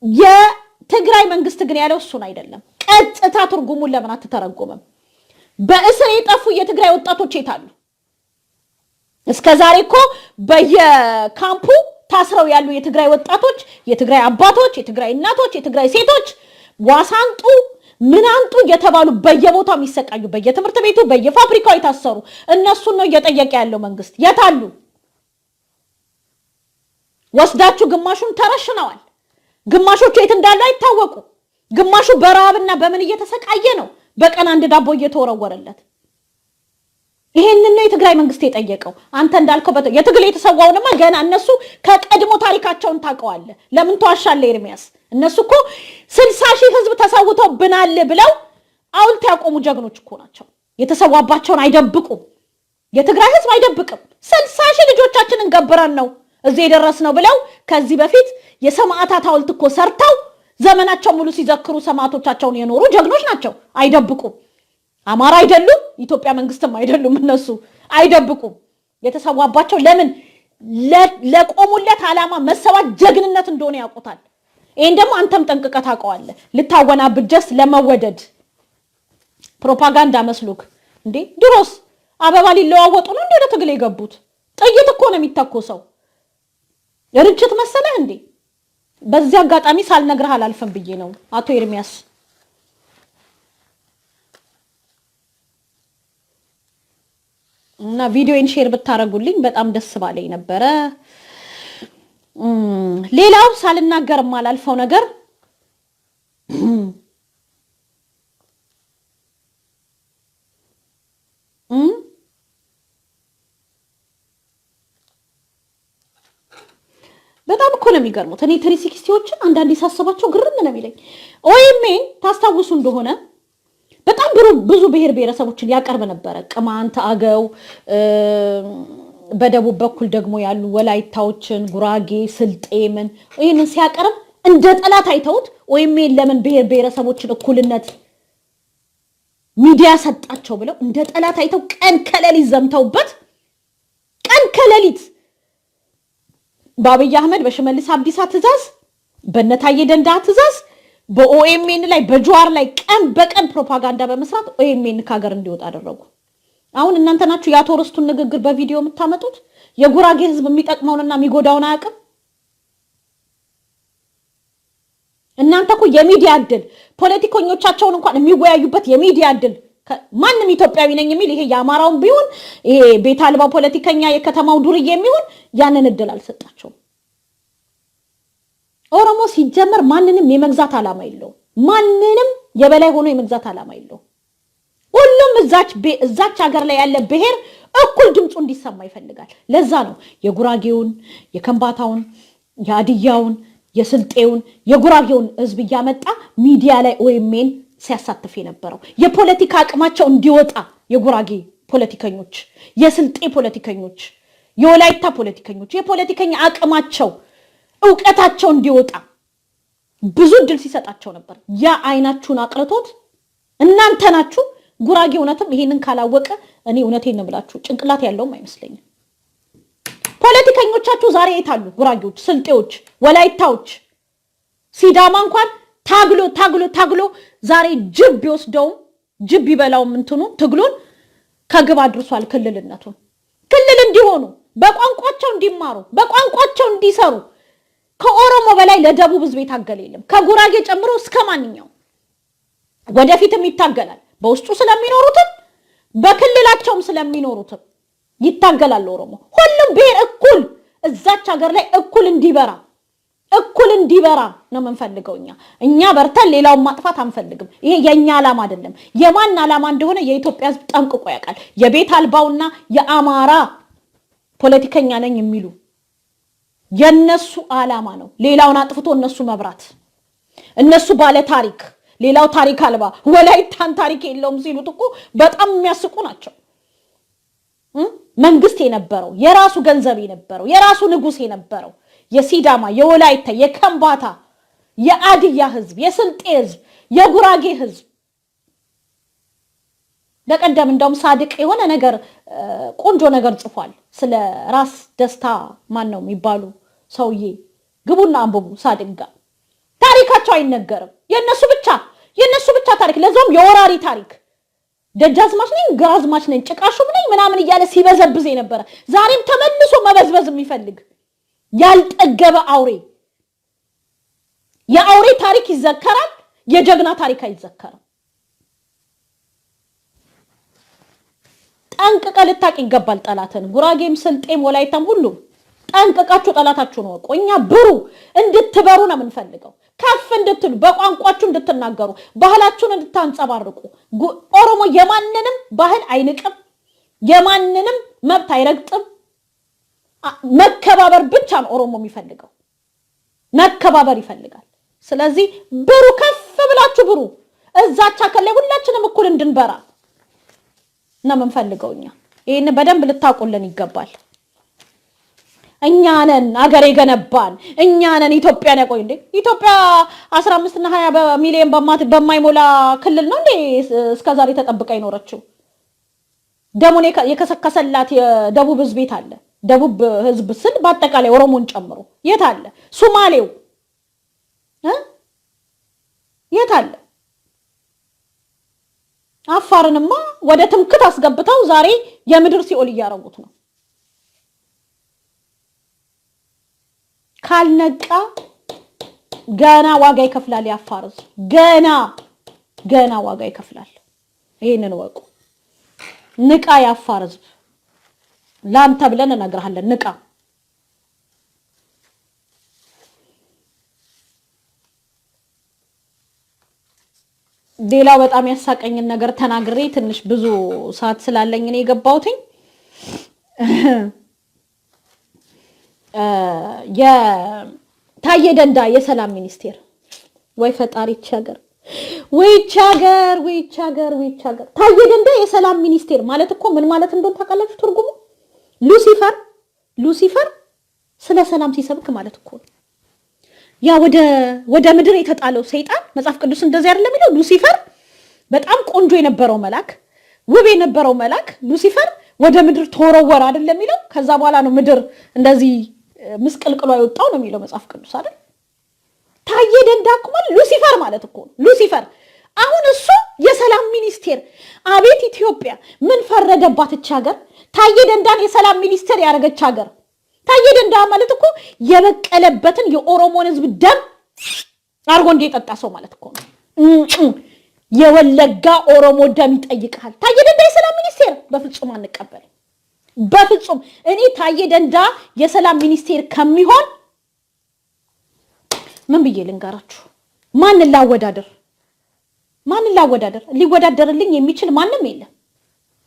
የትግራይ መንግስት ግን ያለው እሱን አይደለም። ቀጥታ ትርጉሙን ለምን አትተረጎመም? በእስር የጠፉ የትግራይ ወጣቶች የታሉ? እስከዛሬ እኮ በየካምፑ ታስረው ያሉ የትግራይ ወጣቶች፣ የትግራይ አባቶች፣ የትግራይ እናቶች፣ የትግራይ ሴቶች ዋሳንጡ ምናንጡ እየተባሉ በየቦታው የሚሰቃዩ በየትምህርት ቤቱ በየፋብሪካው የታሰሩ እነሱን ነው እየጠየቀ ያለው መንግስት። የታሉ? ወስዳችሁ ግማሹን ተረሽነዋል። ግማሾቹ የት እንዳሉ አይታወቁ። ግማሹ በረሃብና በምን እየተሰቃየ ነው፣ በቀን 1 ዳቦ እየተወረወረለት። ይሄንን ነው የትግራይ መንግስት የጠየቀው። አንተ እንዳልከው የትግል የተሰዋውንማ ገና እነሱ ከቀድሞ ታሪካቸውን ታውቀዋለህ። ለምን ተዋሻለህ ኤርሚያስ? እነሱ እኮ 60,000 ህዝብ ተሰውቶብናል ብለው አውልት ያቆሙ ጀግኖች እኮ ናቸው። የተሰዋባቸውን አይደብቁም። የትግራይ ህዝብ አይደብቅም። 60,000 ልጆቻችንን ገብረን ነው እዚህ የደረስነው ብለው ከዚህ በፊት የሰማዕታት ሐውልት እኮ ሰርተው ዘመናቸው ሙሉ ሲዘክሩ ሰማዕቶቻቸውን የኖሩ ጀግኖች ናቸው። አይደብቁም። አማራ አይደሉም፣ ኢትዮጵያ መንግስትም አይደሉም። እነሱ አይደብቁም። የተሰዋባቸው ለምን ለቆሙለት ዓላማ መሰዋት ጀግንነት እንደሆነ ያውቁታል። ይሄን ደግሞ አንተም ጠንቅቀህ ታውቀዋለህ። ልታወናብድ ጀስት ለመወደድ ፕሮፓጋንዳ መስሎክ እንዴ? ድሮስ አበባ ሊለዋወጡ ነው እንዴ ወደ ትግል የገቡት? ጥይት እኮ ነው የሚተኮሰው። ርችት መሰለህ እንዴ? በዚህ አጋጣሚ ሳልነግርህ አላልፈም ብዬ ነው አቶ ኤርሚያስ። እና ቪዲዮን ሼር ብታረጉልኝ በጣም ደስ ባለኝ ነበረ። ሌላው ሳልናገር ማላልፈው ነገር በጣም እኮ ነው የሚገርሙት። እኔ 360ዎችን አንዳንዴ ሳስባቸው ግርም ነው የሚለኝ። ኦኤምኤን ታስታውሱ እንደሆነ በጣም ብዙ ብሔር ብሔረሰቦችን ያቀርብ ነበረ። ቅማንት፣ አገው፣ በደቡብ በኩል ደግሞ ያሉ ወላይታዎችን፣ ጉራጌ፣ ስልጤምን ይህንን ሲያቀርብ እንደ ጠላት አይተውት ኦኤምኤን ለምን ብሔር ብሔረሰቦችን እኩልነት ሚዲያ ሰጣቸው ብለው እንደ ጠላት አይተው ቀን ከሌሊት ዘምተውበት ቀን ከሌሊት በአብይ አህመድ በሽመልስ አብዲሳ ትእዛዝ በነታዬ ደንዳ ትእዛዝ በኦኤምኤን ላይ በጀዋር ላይ ቀን በቀን ፕሮፓጋንዳ በመስራት ኦኤምኤን ከሀገር እንዲወጣ አደረጉ። አሁን እናንተ ናችሁ የአቶ ርስቱን ንግግር በቪዲዮ የምታመጡት። የጉራጌ ህዝብ የሚጠቅመውንና የሚጎዳውን አያውቅም። እናንተ እኮ የሚዲያ እድል ፖለቲከኞቻቸውን እንኳን የሚወያዩበት የሚዲያ እድል ማንም ኢትዮጵያዊ ነኝ የሚል ይሄ የአማራውን ቢሆን ይሄ ቤት አልባ ፖለቲከኛ የከተማው ዱርዬ የሚሆን ያንን እድል አልሰጣቸውም። ኦሮሞ ሲጀመር ማንንም የመግዛት ዓላማ የለውም። ማንንም የበላይ ሆኖ የመግዛት ዓላማ የለውም። ሁሉም እዛች ሀገር ላይ ያለ ብሔር እኩል ድምፁ እንዲሰማ ይፈልጋል። ለዛ ነው የጉራጌውን፣ የከምባታውን፣ የአድያውን፣ የስልጤውን፣ የጉራጌውን ህዝብ እያመጣ ሚዲያ ላይ ኦኤምኤን ሲያሳትፍ የነበረው። የፖለቲካ አቅማቸው እንዲወጣ የጉራጌ ፖለቲከኞች፣ የስልጤ ፖለቲከኞች፣ የወላይታ ፖለቲከኞች የፖለቲከኛ አቅማቸው ዕውቀታቸው እንዲወጣ ብዙ እድል ሲሰጣቸው ነበር። ያ አይናችሁን አቅርቶት እናንተ ናችሁ። ጉራጌ እውነትም ይሄንን ካላወቀ እኔ እውነቴን ነው ብላችሁ ጭንቅላት ያለውም አይመስለኝም። ፖለቲከኞቻችሁ ዛሬ የታሉ? ጉራጌዎች፣ ስልጤዎች፣ ወላይታዎች፣ ሲዳማ እንኳን ታግሎ ዛሬ ጅብ ቢወስደው ጅብ ይበላው እንትኑ ትግሉን ከግብ አድርሷል። ክልልነቱን ክልል እንዲሆኑ በቋንቋቸው እንዲማሩ በቋንቋቸው እንዲሰሩ ከኦሮሞ በላይ ለደቡብ ህዝብ የታገለ የለም። ከጉራጌ ጨምሮ እስከ ማንኛው ወደፊትም ይታገላል። በውስጡ ስለሚኖሩትም በክልላቸውም ስለሚኖሩትም ይታገላል ኦሮሞ። ሁሉም ብሔር እኩል እዛች ሀገር ላይ እኩል እንዲበራ ነው የምንፈልገው። እኛ በርተን ሌላውን ማጥፋት አንፈልግም። ይሄ የኛ ዓላማ አይደለም። የማን ዓላማ እንደሆነ የኢትዮጵያ ህዝብ ጠንቅቆ ያውቃል። የቤት አልባውና የአማራ ፖለቲከኛ ነኝ የሚሉ የነሱ ዓላማ ነው ሌላውን አጥፍቶ እነሱ መብራት፣ እነሱ ባለ ታሪክ ሌላው ታሪክ አልባ ወላይታን ታሪክ የለውም ሲሉት እኮ በጣም የሚያስቁ ናቸው። መንግስት የነበረው የራሱ ገንዘብ የነበረው የራሱ ንጉስ የነበረው የሲዳማ የወላይታ የከምባታ የአድያ ህዝብ የስልጤ ህዝብ የጉራጌ ህዝብ በቀደም እንደውም ሳድቅ የሆነ ነገር ቆንጆ ነገር ጽፏል ስለ ራስ ደስታ ማን ነው የሚባሉ ሰውዬ ግቡና አንብቡ። ሳድቅ ጋር ታሪካቸው አይነገርም። የነሱ ብቻ ታሪክ ለዛም የወራሪ ታሪክ ደጃዝማች ነኝ ግራዝማች ነኝ ጭቃሹም ነኝ ምናምን እያለ ሲበዘብዝ የነበረ ዛሬም ተመልሶ መበዝበዝ የሚፈልግ ያልጠገበ አውሬ። የአውሬ ታሪክ ይዘከራል፣ የጀግና ታሪክ አይዘከርም። ጠንቅቀ ልታቅ ይገባል ጠላትን። ጉራጌም ስልጤም ወላይታም ሁሉም ጠንቅቃችሁ ጠላታችሁን ወቁ። እኛ ብሩ እንድትበሩ ነው የምንፈልገው። ከፍ እንድትሉ በቋንቋችሁ እንድትናገሩ ባህላችሁን እንድታንጸባርቁ። ኦሮሞ የማንንም ባህል አይንቅም፣ የማንንም መብት አይረግጥም። መከባበር ብቻ ነው ኦሮሞ የሚፈልገው፣ መከባበር ይፈልጋል። ስለዚህ ብሩ፣ ከፍ ብላችሁ ብሩ። እዛች አከለ ሁላችንም እኩል እንድንበራ ነው የምንፈልገው። ይሄን በደንብ ልታውቁልን ይገባል። እኛ ነን አገር የገነባን፣ እኛ ነን ኢትዮጵያን ያቆይ። እንዴ ኢትዮጵያ 15 እና 20 ሚሊዮን በማይሞላ ክልል ነው እንዴ እስከዛሬ ተጠብቃ ይኖረችው? ደሞኔ የከሰከሰላት የደቡብ ህዝብ አለ። ደቡብ ህዝብ ስል በአጠቃላይ ኦሮሞን ጨምሮ የት አለ? ሶማሌው የት አለ? አፋርንማ ወደ ትምክት አስገብተው ዛሬ የምድር ሲኦል እያረጉት ነው። ካልነቃ ገና ዋጋ ይከፍላል። ያፋር ህዝብ ገና ዋጋ ይከፍላል። ይሄንን ወቁ። ንቃ ያፋር ህዝብ፣ ላንተ ብለን እነግርሃለን። ንቃ። ሌላው በጣም ያሳቀኝን ነገር ተናግሬ ትንሽ ብዙ ሰዓት ስላለኝ እኔ የገባሁትኝ የታየ ደንዳ የሰላም ሚኒስቴር ወይ ፈጣሪ ይቻገር ታየ ደንዳ የሰላም ሚኒስቴር ማለት እኮ ምን ማለት እንደሆነ ታውቃላችሁ? ትርጉሙ ሉሲፈር ስለ ሰላም ሲሰብክ ማለት እኮ ነው። ያ ወደ ምድር የተጣለው ሰይጣን መጽሐፍ ቅዱስ እንደዚህ አይደለም የሚለው? ሉሲፈር በጣም ቆንጆ የነበረው መልአክ፣ ውብ የነበረው መልአክ ሉሲፈር ወደ ምድር ተወረወረ አይደለም የሚለው? ከዛ በኋላ ነው ምድር እንደዚህ ምስቅልቅሏ የወጣው ነው የሚለው መጽሐፍ ቅዱስ አይደል? ታየ ደንዳ እኮ ማለት ሉሲፈር ማለት እኮ ነው። ሉሲፈር አሁን እሱ የሰላም ሚኒስቴር። አቤት ኢትዮጵያ ምን ፈረደባት እች ሀገር! ታየ ደንዳን የሰላም ሚኒስቴር ያደረገች ሀገር። ታየ ደንዳ ማለት እኮ የበቀለበትን የኦሮሞን ህዝብ ደም አርጎ እንደጠጣ ሰው ማለት እኮ ነው። የወለጋ ኦሮሞ ደም ይጠይቃል። ታየ ደንዳ የሰላም ሚኒስቴር በፍጹም አንቀበል። በፍጹም እኔ ታየ ደንዳ የሰላም ሚኒስቴር ከሚሆን ምን ብዬ ልንገራችሁ? ማንን ላወዳደር? ሊወዳደርልኝ የሚችል ማንም የለም።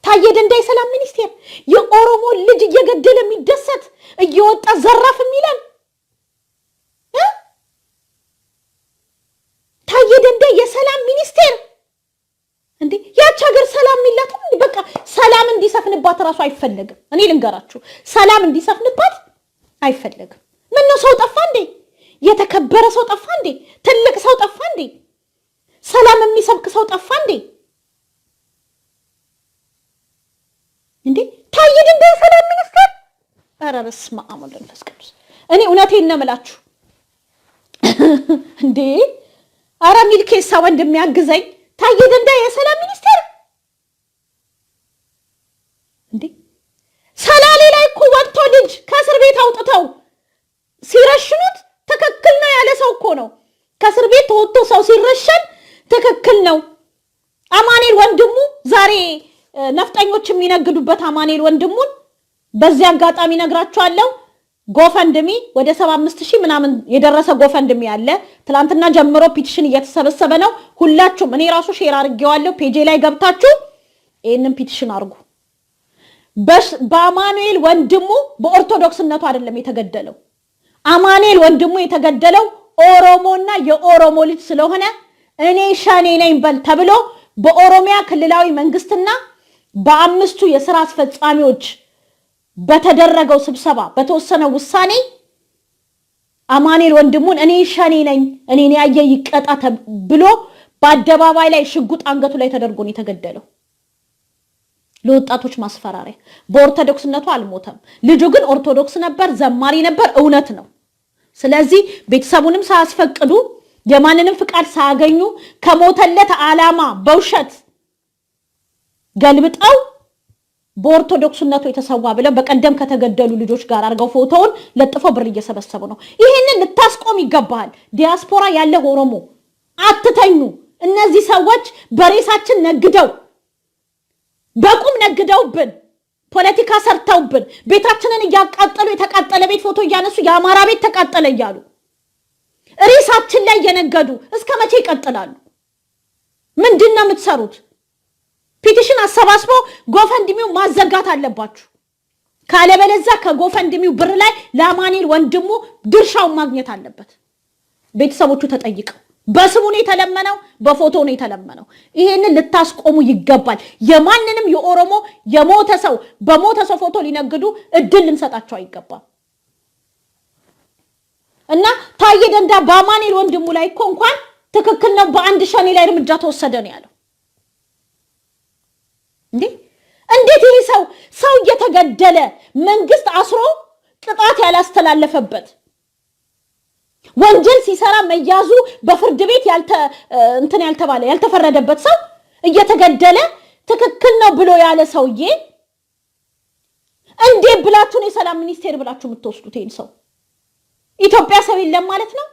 ታየ ደንዳ የሰላም ሚኒስቴር የኦሮሞ ልጅ እየገደለ የሚደሰት እየወጣ ዘራፍ የሚለን ታየ ደንዳ የሰላም ሚኒስቴር እንዴ! ያች ሀገር ሰላም ሚላት በቃ ሰላም እንዲሰፍንባት ራሱ አይፈለግም። እኔ ልንገራችሁ፣ ሰላም እንዲሰፍንባት አይፈለግም። ምን ነው ሰው ጠፋ እንዴ? የተከበረ ሰው ጠፋ እንዴ? ትልቅ ሰው ጠፋ እንዴ? ሰላም የሚሰብክ ሰው ጠፋ እንዴ? እንዴ ታየ ደንዳ የሰላም ሚኒስቴር! ኧረ በስመ አብ ወወልድ ወመንፈስ ቅዱስ። እኔ እውነቴን ነው የምላችሁ እንዴ! ኧረ ሚልኬሳ ወንድም ያግዘኝ። ታየ ደንዳ የሰላም ሚኒስቴር እንዴ! ሰላሌ ላይ እኮ ወጥቶ ልጅ ነው። ከእስር ቤት ተወጥቶ ሰው ሲረሸን ትክክል ነው። አማኑኤል ወንድሙ ዛሬ ነፍጠኞች የሚነግዱበት አማኑኤል ወንድሙን በዚህ አጋጣሚ ነግራችኋለሁ። ጎፈንድሚ ወደ 75000 ምናምን የደረሰ ጎፈንድሚ አለ። ትላንትና ጀምሮ ፒቲሽን እየተሰበሰበ ነው። ሁላችሁም እኔ ራሱ ሼር አድርጌዋለሁ ፔጄ ላይ ገብታችሁ ይሄንን ፒቲሽን አድርጉ። በአማኑኤል ወንድሙ በኦርቶዶክስነቱ አይደለም የተገደለው። አማኑኤል ወንድሙ የተገደለው ኦሮሞና የኦሮሞ ልጅ ስለሆነ እኔ ሸኔ ነኝ በል ተብሎ በኦሮሚያ ክልላዊ መንግስትና በአምስቱ የሥራ አስፈጻሚዎች በተደረገው ስብሰባ በተወሰነ ውሳኔ አማኑኤል ወንድሙን እኔ ሸኔ ነኝ እኔን ያየ ይቀጣ ብሎ በአደባባይ ላይ ሽጉጥ አንገቱ ላይ ተደርጎ ነው የተገደለው። ለወጣቶች ማስፈራሪያ። በኦርቶዶክስነቱ አልሞተም። ልጁ ግን ኦርቶዶክስ ነበር፣ ዘማሪ ነበር፣ እውነት ነው። ስለዚህ ቤተሰቡንም ሳያስፈቅዱ የማንንም ፍቃድ ሳያገኙ ከሞተለት ዓላማ በውሸት ገልብጠው በኦርቶዶክስነቱ የተሰዋ ብለው በቀደም ከተገደሉ ልጆች ጋር አድርገው ፎቶውን ለጥፈው ብር እየሰበሰቡ ነው። ይሄንን ልታስቆም ይገባል። ዲያስፖራ ያለ ኦሮሞ አትተኙ። እነዚህ ሰዎች በሬሳችን ነግደው በቁም ነግደውብን ፖለቲካ ሰርተውብን ቤታችንን እያቃጠሉ የተቃጠለ ቤት ፎቶ እያነሱ የአማራ ቤት ተቃጠለ እያሉ ሬሳችን ላይ እየነገዱ እስከ መቼ ይቀጥላሉ? ምንድነው የምትሰሩት? ፒቲሽን አሰባስቦ ጎፈንድሚው ማዘጋት አለባችሁ። ካለበለዚያ ከጎፈንድሚው ብር ላይ ለአማኑኤል ወንድሙ ድርሻውን ማግኘት አለበት። ቤተሰቦቹ ተጠይቀው በስሙ ነው የተለመነው፣ በፎቶ ነው የተለመነው። ይሄንን ልታስቆሙ ይገባል። የማንንም የኦሮሞ የሞተ ሰው በሞተ ሰው ፎቶ ሊነግዱ እድል ልንሰጣቸው አይገባም። እና ታዬ ደንዳ በአማኑኤል ወንድሙ ላይ እኮ እንኳን ትክክል ነው በአንድ ሸኔ ላይ እርምጃ ተወሰደ ነው ያለው። እንዴት ይሄ ሰው እየተገደለ መንግስት አስሮ ቅጣት ያላስተላለፈበት ወንጀል ሲሰራ መያዙ በፍርድ ቤት ያልተፈረደበት ሰው እየተገደለ ትክክል ነው ብሎ ያለ ሰውዬ እንዴት ብላችሁ ነው የሰላም ሚኒስቴር ብላችሁ የምትወስዱት? ይሄን ሰው ኢትዮጵያ ሰው የለም ማለት ነው?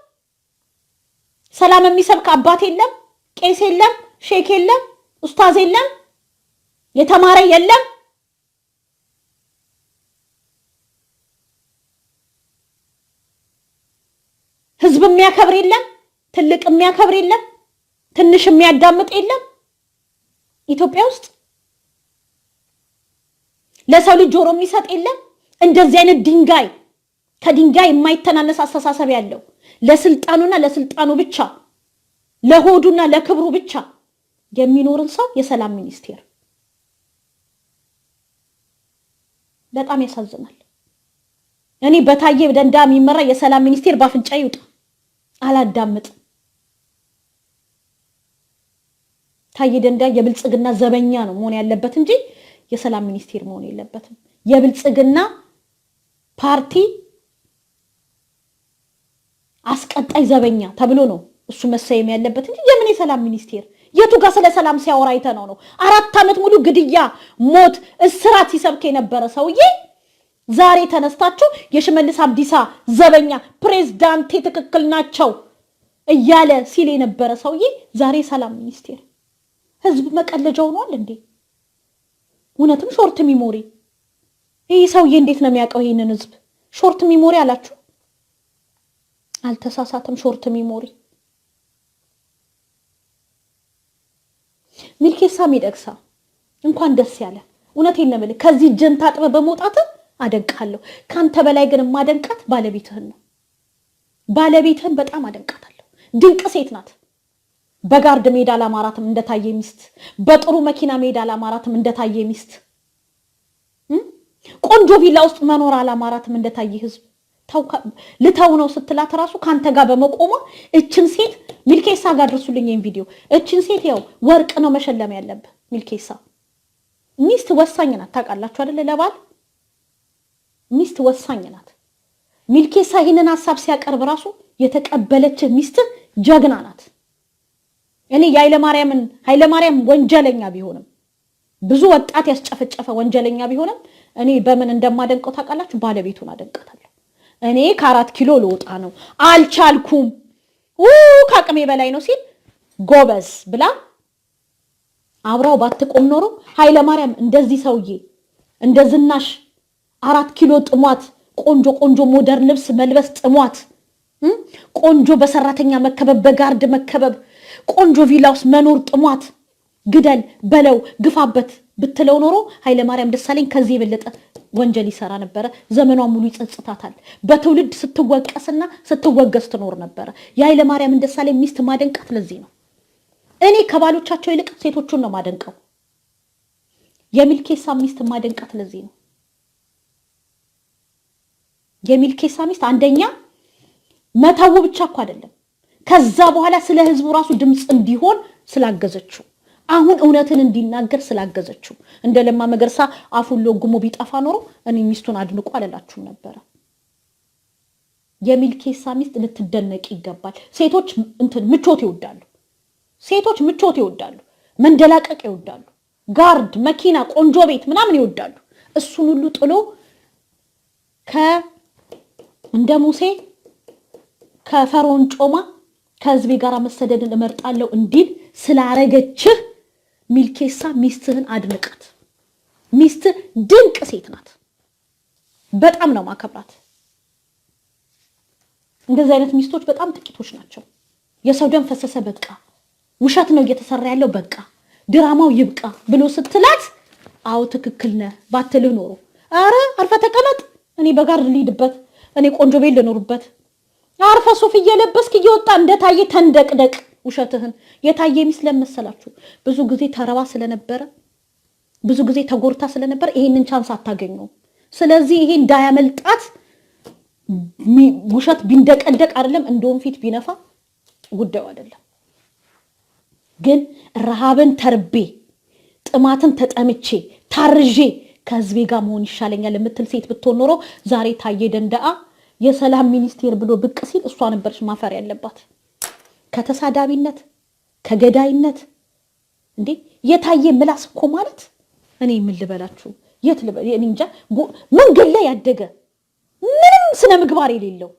ሰላም የሚሰብክ አባት የለም፣ ቄስ የለም፣ ሼክ የለም፣ ኡስታዝ የለም፣ የተማረ የለም? ህዝብ የሚያከብር የለም፣ ትልቅ የሚያከብር የለም፣ ትንሽ የሚያዳምጥ የለም? ኢትዮጵያ ውስጥ ለሰው ልጅ ጆሮ የሚሰጥ የለም? እንደዚህ አይነት ከድንጋይ የማይተናነስ አስተሳሰብ ያለው ለስልጣኑና ለስልጣኑ ብቻ ለሆዱና ለክብሩ ብቻ የሚኖርን ሰው የሰላም ሚኒስቴር በጣም ያሳዝናል። እኔ በታዬ ደንዳ የሚመራ የሰላም ሚኒስቴር ባፍንጫ ይውጣ፣ አላዳምጥም። ታዬ ደንዳ የብልጽግና ዘበኛ ነው መሆን ያለበት እንጂ የሰላም ሚኒስቴር መሆን የለበትም። የብልጽግና ፓርቲ አስቀጣይ ዘበኛ ተብሎ ነው እሱ መሰየም ያለበት እንጂ የምን የሰላም ሚኒስቴር? የቱ ጋር ስለ ሰላም ሲያወራ አይተነው ነው? 4 ዓመት ሙሉ ግድያ፣ ሞት፣ እስራት ሲሰብክ የነበረ ሰውዬ ዛሬ ተነስታችሁ የሽመልስ አብዲሳ ዘበኛ ፕሬዝዳንት ትክክል ናቸው እያለ ሲል የነበረ ሰውዬ ዛሬ ሰላም ሚኒስቴር። ህዝብ መቀለጃው ሆኗል እንዴ? እውነትም ሾርት ሚሞሪ። ይሄ ሰውዬ እንዴት ነው የሚያውቀው ይሄንን ህዝብ? ሾርት ሚሞሪ አላችሁ? አልተሳሳተም። ሾርት ሚሞሪ። ሚልኬሳ ሚደቅሳ እንኳን ደስ ያለ። እውነቴን ነው የምልህ፣ ከዚህ ጀንታ ጥበብ በመውጣት አደንቃለሁ። ካንተ በላይ ግን ማደንቃት ባለቤትህን ነው። ባለቤትህን በጣም አደንቃታለሁ። ድንቅ ሴት ናት። በጋርድ ሜዳ አላማራትም እንደታየ ሚስት፣ በጥሩ መኪና ሜዳ አላማራትም እንደታየ ሚስት፣ ቆንጆ ቪላ ውስጥ መኖር አላማራትም እንደታየ ህዝብ። ልተው ነው ስትላት ራሱ ካንተ ጋር በመቆሟ እችን ሴት ሚልኬሳ ጋር ድርሱልኝ ይሄን ቪዲዮ። እችን ሴት ያው ወርቅ ነው መሸለም ያለበት። ሚልኬሳ ሚስት ወሳኝ ናት፣ ታውቃላችሁ አይደለ? ለባል ሚስት ወሳኝ ናት። ሚልኬሳ ይሄንን ሐሳብ ሲያቀርብ ራሱ የተቀበለች ሚስት ጀግና ናት። እኔ ኃይለማርያም ወንጀለኛ ቢሆንም ብዙ ወጣት ያስጨፈጨፈ ወንጀለኛ ቢሆንም እኔ በምን እንደማደንቀው ታውቃላችሁ? ባለቤቱን አደንቃታለሁ። እኔ ከ4 ኪሎ ልወጣ ነው አልቻልኩም። ከአቅሜ በላይ ነው ሲል ጎበዝ ብላ አብራው ባትቆም ኖሮ ኃይለ ማርያም እንደዚህ ሰውዬ እንደ ዝናሽ 4 ኪሎ ጥሟት ቆንጆ ሞደርን ልብስ መልበስ ጥሟት ቆንጆ በሰራተኛ መከበብ በጋርድ መከበብ ቆንጆ ቪላውስ መኖር ጥሟት ግደል በለው ግፋበት ብትለው ኖሮ ኃይለ ማርያም ደሳለኝ ከዚህ የበለጠ ወንጀል ይሰራ ነበር። ዘመኗን ሙሉ ይጸጽታታል። በትውልድ ስትወቀስና ስትወገስ ትኖር ነበር። የኃይለ ማርያም ደሳለኝ ሚስት ማደንቃት ለዚህ ነው። እኔ ከባሎቻቸው ይልቅ ሴቶቹን ነው ማደንቀው። የሚልኬሳ ሚስት ማደንቃት ለዚህ ነው። የሚልኬሳ ሚስት አንደኛ መተው ብቻ እኮ አይደለም፣ ከዛ በኋላ ስለ ህዝቡ ራሱ ድምጽ እንዲሆን ስላገዘችው፣ አሁን እውነትን እንዲናገር ስላገዘችው። እንደ ለማ መገርሳ አፉን ለጉሞ ቢጠፋ ኖሮ እኔ ሚስቱን አድንቆ አለላችሁ ነበር። የሚልኬሳ ሚስት ልትደነቅ ይገባል። ሴቶች ምቾት ይወዳሉ። ሴቶች ምቾት ይወዳሉ፣ መንደላቀቅ ይወዳሉ፣ ጋርድ መኪና ቆንጆ ቤት ምናምን ይወዳሉ። እሱን ሁሉ ጥሎ እንደ ሙሴ ከፈርዖን ጮማ ከህዝቤ ጋር መሰደድን እመርጣለሁ እንዲል ስላረገችህ ሚልኬሳ ሚስትህን አድንቃት። ሚስት ድንቅ ሴት ናት። በጣም ነው ማከብራት። እንደዚህ አይነት ሚስቶች በጣም ጥቂቶች ናቸው። የሰው ደም ፈሰሰ በቃ፣ ውሸት ነው እየተሰራ ያለው በቃ፣ ድራማው ይብቃ ብሎ ስትላት አው ትክክል ነህ ባትልህ ኖሮ አረ አርፈ ተቀመጥ፣ እኔ በጋርድ ልሂድበት፣ እኔ ቆንጆ ቤት ልኖርበት፣ አርፈ ሱፍ እየለበስክ እየወጣ እንደታየ ተንደቅደቅ ውሸትህን። የታየ ሚስት ለመሰላችሁ ብዙ ጊዜ ተረባ ስለነበረ ብዙ ጊዜ ተጎርታ ስለነበረ ይሄንን ቻንስ አታገኘው። ስለዚህ ይሄ እንዳያመልጣት ውሸት ቢንደቀደቅ አይደለም እንደውም ፊት ቢነፋ ጉዳዩ አይደለም። ግን ረሃብን ተርቤ ጥማትን ተጠምቼ ታርዤ ከህዝቤ ጋር መሆን ይሻለኛል የምትል ሴት ብትሆን ኖሮ ዛሬ ታየ ደንደአ የሰላም ሚኒስቴር ብሎ ብቅ ሲል እሷ ነበርሽ ማፈር ያለባት። ከተሳዳቢነት ከገዳይነት እንዴ የታየ ምላስ እኮ ማለት እኔ ምን ልበላችሁ የት ልበል እኔ እንጃ። መንገድ ላይ ያደገ ምንም ስነ ምግባር የሌለው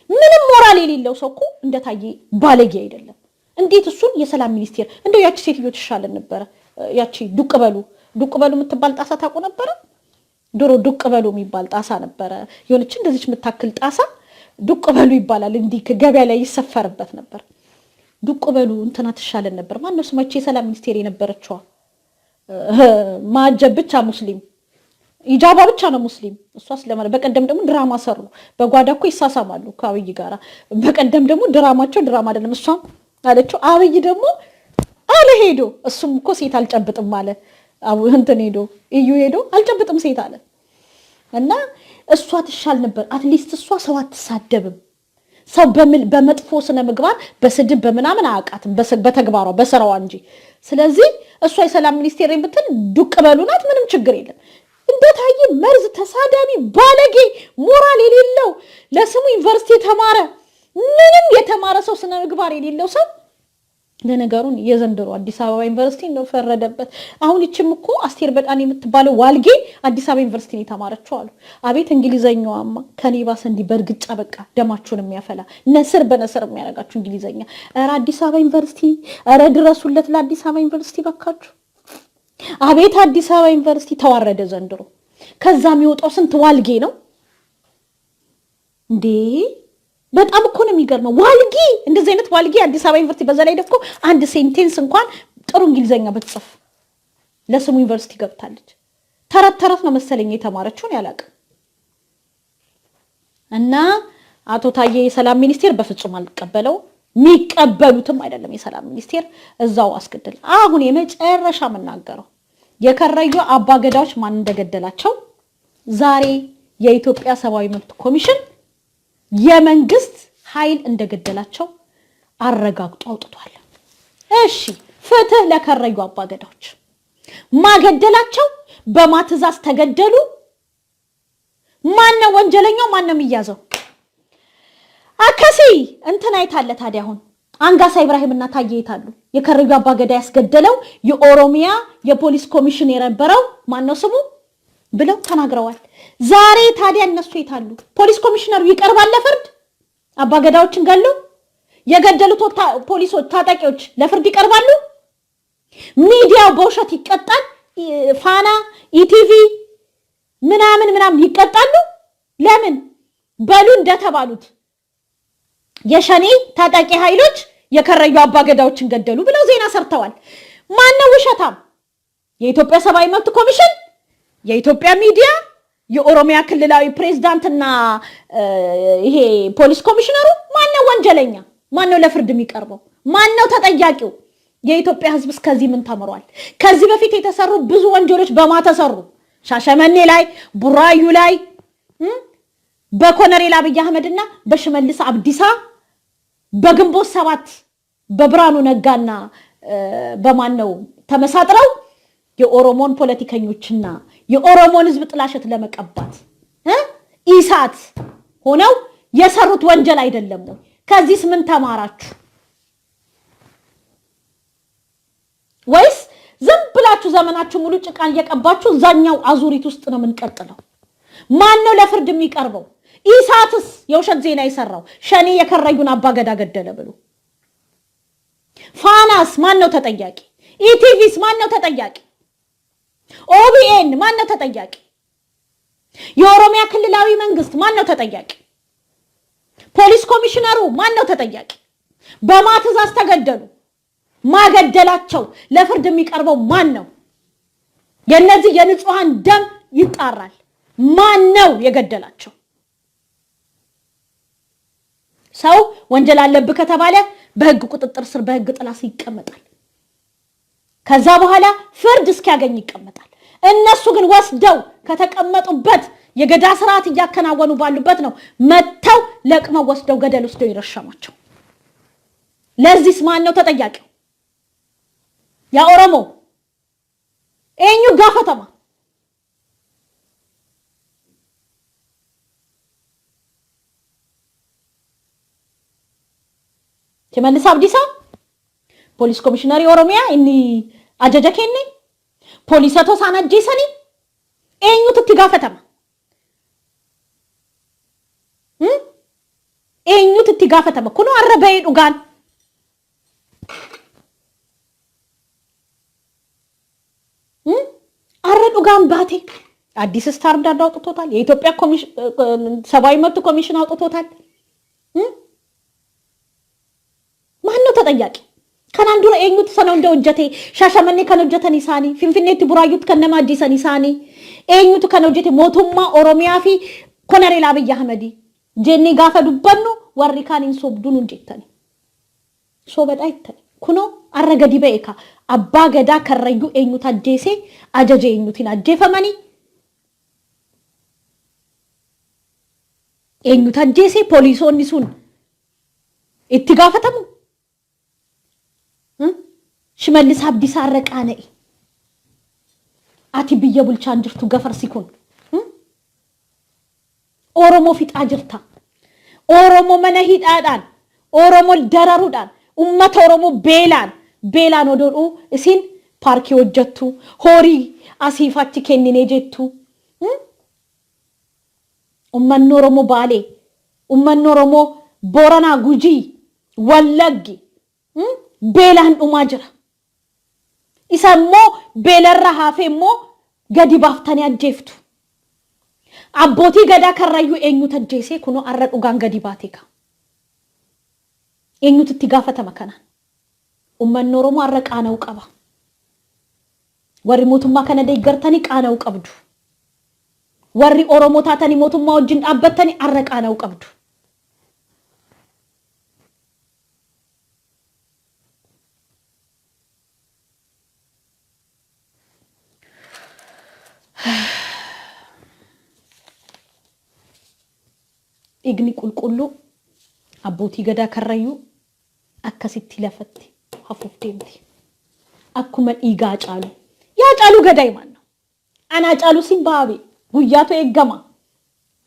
ምንም ሞራል የሌለው ሰው እኮ እንደታየ ባለጌ አይደለም። እንዴት እሱን የሰላም ሚኒስቴር እንደው ያቺ ሴትዮ ትሻለን ነበር። ያቺ ዱቅ በሉ የምትባል ጣሳ ታውቁ ነበር? ድሮ ዱቅ በሉ የሚባል ጣሳ ነበረ። የሆነች እንደዚች የምታክል ጣሳ ዱቅ በሉ ይባላል። እንዲህ ገበያ ላይ ይሰፈርበት ነበር። ዱቅ በሉ እንትና ትሻለን ነበር። ማነው ስማቸው? የሰላም ሚኒስቴር የነበረችዋ ማጀብ ብቻ ሙስሊም ኢጃባ ብቻ ነው ሙስሊም። እሷ ስለማለ በቀደም ደግሞ ድራማ ሰሩ። በጓዳ እኮ ይሳሳማሉ ከአብይ ጋራ። በቀደም ደግሞ ድራማቸው ድራማ አይደለም እሷም አለችው። አብይ ደግሞ አለ ሄዶ እሱም እኮ ሴት አልጨብጥም አለ። ሄዶ እዩ ሄዶ አልጨብጥም ሴት አለ። እና እሷ ትሻል ነበር። አትሊስት እሷ ሰው አትሳደብም። ሰው በመጥፎ ስነ ምግባር በስድብ በምናምን አያውቃትም፣ በተግባሯ በስራዋ እንጂ። ስለዚህ እሷ የሰላም ሚኒስቴር ብትል ዱቅ በሉናት ምንም ችግር የለም። እንደታየ መርዝ ተሳዳቢ ባለጌ ሞራል የሌለው ለስሙ ዩኒቨርሲቲ የተማረ ምንም የተማረ ሰው ስነ ምግባር የሌለው ሰው ለነገሩን የዘንድሮ አዲስ አበባ ዩኒቨርሲቲ ነው ፈረደበት። አሁን እቺም እኮ አስቴር በጣም የምትባለው ዋልጌ አዲስ አበባ ዩኒቨርሲቲ ነው የተማረችው አሉ። አቤት እንግሊዘኛዋማ ከኔባስ እንዲህ በርግጫ በቃ ደማችሁን የሚያፈላ ነስር በነስር የሚያደርጋችሁ እንግሊዘኛ። ኧረ አዲስ አበባ ዩኒቨርሲቲ ኧረ ድረሱለት ለአዲስ አበባ ዩኒቨርሲቲ ባካችሁ። አቤት አዲስ አበባ ዩኒቨርሲቲ ተዋረደ ዘንድሮ። ከዛ የሚወጣው ስንት ዋልጌ ነው እንዴ! በጣም እኮ ነው የሚገርመው። ዋልጌ እንደዚህ አይነት ዋልጌ አዲስ አበባ ዩኒቨርሲቲ በዛ ላይ ደግሞ አንድ ሴንቴንስ እንኳን ጥሩ እንግሊዘኛ በትጽፍ ለስሙ ዩኒቨርሲቲ ገብታለች። ተረት ነው መሰለኝ የተማረችውን ያላቀ እና አቶ ታዬ የሰላም ሚኒስቴር በፍጹም አልቀበለው። የሚቀበሉትም አይደለም። የሰላም ሚኒስቴር እዛው አስገደል። አሁን የመጨረሻ መናገረው የከረዩ አባገዳዎች ማን እንደገደላቸው ዛሬ የኢትዮጵያ ሰብአዊ መብት ኮሚሽን የመንግስት ኃይል እንደገደላቸው አረጋግጦ አውጥቷል። እሺ ፍትህ ለከረዩ አባገዳዎች። ማገደላቸው በማትዛዝ ተገደሉ። ማን ነው ወንጀለኛው? ማን ነው የሚያዘው? አከሲ እንትን አይታለ ታዲያ አሁን አንጋሳ ኢብራሂምና ታዬ ይታሉ። የከረዩ አባገዳ ያስገደለው የኦሮሚያ የፖሊስ ኮሚሽን የነበረው ማን ነው ስሙ ብለው ተናግረዋል። ዛሬ ታዲያ እነሱ ይታሉ። ፖሊስ ኮሚሽነሩ ይቀርባል ለፍርድ አባገዳዎችን ገለው የገደሉት ፖሊሶች ታጣቂዎች ለፍርድ ይቀርባሉ? ሚዲያው በውሸት ይቀጣል? ፋና ኢቲቪ ምናምን ይቀጣሉ? ለምን? በሉ እንደተባሉት የሸኔ ታጣቂ ኃይሎች የከረዩ አባገዳዎችን ገደሉ ብለው ዜና ሰርተዋል። ማን ነው ውሸታም? የኢትዮጵያ ሰብአዊ መብት ኮሚሽን፣ የኢትዮጵያ ሚዲያ፣ የኦሮሚያ ክልላዊ ፕሬዝዳንትና ይሄ ፖሊስ ኮሚሽነሩ? ማን ነው ወንጀለኛ? ማን ነው ለፍርድ የሚቀርበው? ማን ነው ተጠያቂው? የኢትዮጵያ ሕዝብ እስከዚህ ምን ተምሯል? ከዚህ በፊት የተሰሩ ብዙ ወንጀሎች በማተሰሩ ሻሸመኔ ላይ፣ ቡራዩ ላይ በኮሎኔል አብይ አህመድና በሽመልስ አብዲሳ በግንቦት 7 በብርሃኑ ነጋና በማን ነው ተመሳጥረው የኦሮሞን ፖለቲከኞችና የኦሮሞን ሕዝብ ጥላሸት ለመቀባት ኢሳት ሆነው የሰሩት ወንጀል አይደለም ወይ? ከዚህስ ምን ተማራችሁ? ወይስ ዝም ብላችሁ ዘመናችሁ ሙሉ ጭቃን እየቀባችሁ ዛኛው አዙሪት ውስጥ ነው የምንቀጥለው? ማን ነው ለፍርድ የሚቀርበው? ኢሳትስ የውሸት ዜና የሰራው ሸኔ የከረዩን አባገዳ ገደለ ብሎ? ፋናስ ማን ነው ተጠያቂ? ኢቲቪስ ማን ነው ተጠያቂ? ኦቢኤን ማን ነው ተጠያቂ? የኦሮሚያ ክልላዊ መንግስት ማን ነው ተጠያቂ? ፖሊስ ኮሚሽነሩ ማን ነው ተጠያቂ? በማ ትዕዛዝ ተገደሉ? ማገደላቸው ለፍርድ የሚቀርበው ማን ነው? የነዚህ የንጹሃን ደም ይጣራል። ማን ነው የገደላቸው? ሰው ወንጀል አለብህ ከተባለ በህግ ቁጥጥር ስር በህግ ጥላ ስር ይቀመጣል። ከዛ በኋላ ፍርድ እስኪያገኝ ይቀመጣል። እነሱ ግን ወስደው ከተቀመጡበት የገዳ ስርዓት እያከናወኑ ባሉበት ነው መተው ለቅመው ወስደው ገደል ወስደው ይረሸማቸው። ለዚህስ ማን ነው ተጠያቂው? ያ ኦሮሞ ኤኙ ጋፈተማ ሽመልስ አብዲሳ ፖሊስ ኮሚሽነር ኦሮሚያ እኒ አጀጀ ከኔ ፖሊሰቶ ሳናጄሰኒ ኤኙ ትትጋፈተማ ኤኙ ትትጋፈተማ ኩኖ አረበይ ዱጋን አረዱጋን ባቴ አዲስ ስታንዳርድ አውጥቶታል። የኢትዮጵያ ሰብአዊ መብት ኮሚሽን አውጥቶታል። ማን ነው ተጠያቂ? ከናንዱራ ኤኙት ሰነው እንደወጀቴ ሻሸመኔ ከነወጀተን ኢሳኒ ፊንፊኔቲ ቡራዩት ከነማ አዲሰን ኢሳኒ ኤኙት ከነወጀቴ ሞቱማ ኦሮሚያ ፊ ኮሎኔል አብይ አህመድ ጀኒ ጋፈ ዱበኑ ወሪካኒን ሶብዱን እንጀተኒ ሶበዳይተኒ ኩኖ አረገዲ በኤካ አባ ገዳ ከረዩ ኤኙት አጄሴ አጀጀ ኤኙቲን አጄፈመኒ ኤኙት አጄሴ ፖሊሶኒ ሱን ኢትጋፈተሙ ሽመልስ አብዲሳ አረቃነ አቲ ብየ ቡልቻን ጅርቱ ገፈር ሲኩን ኦሮሞ ፊጣ ጅርታ ኦሮሞ መነሂዳዳን ኦሮሞ ደረሩዳን ኡመተ ኦሮሞ ቤላን ወዶዱ እሲን ፓርኪ ወጀቱ ሆሪ አሲፋቲ ከኒኔ ጀቱ ኡመን ኦሮሞ ባሌ ኡመን ኦሮሞ ቦረና ጉጂ ወለጊ ቤላን ኡማጅራ ኢሰሞ ቤለራ ሀፌሞ ገዲ ባፍታኒ አጀፍቱ አቦቲ ገዳ ከራዩ ኤኙ ተጀሴ ኩኖ አረዱ ጋን ገዲ ባቴካ ኤኙ ትትጋፈተ መከና ኡመን ኦሮሞ አረቃናው ቀባ ወሪ ሞቱማ ከነደ ይገርተኒ ቃናው ቀብዱ ወሪ ኦሮሞ ታተኒ ሞቱማ ወጅን አበተኒ አረቃናው ቀብዱ ኢግኒ ቁልቁሉ አቦቲ ገዳ ከረዩ አከሲቲ ለፈቲ ሀፉፍቴምቲ አኩመ ኢጋ ጫሉ ያ ጫሉ ገዳይ ማን ነው? አና ጫሉ ሲምባቤ ጉያቶ ኤገማ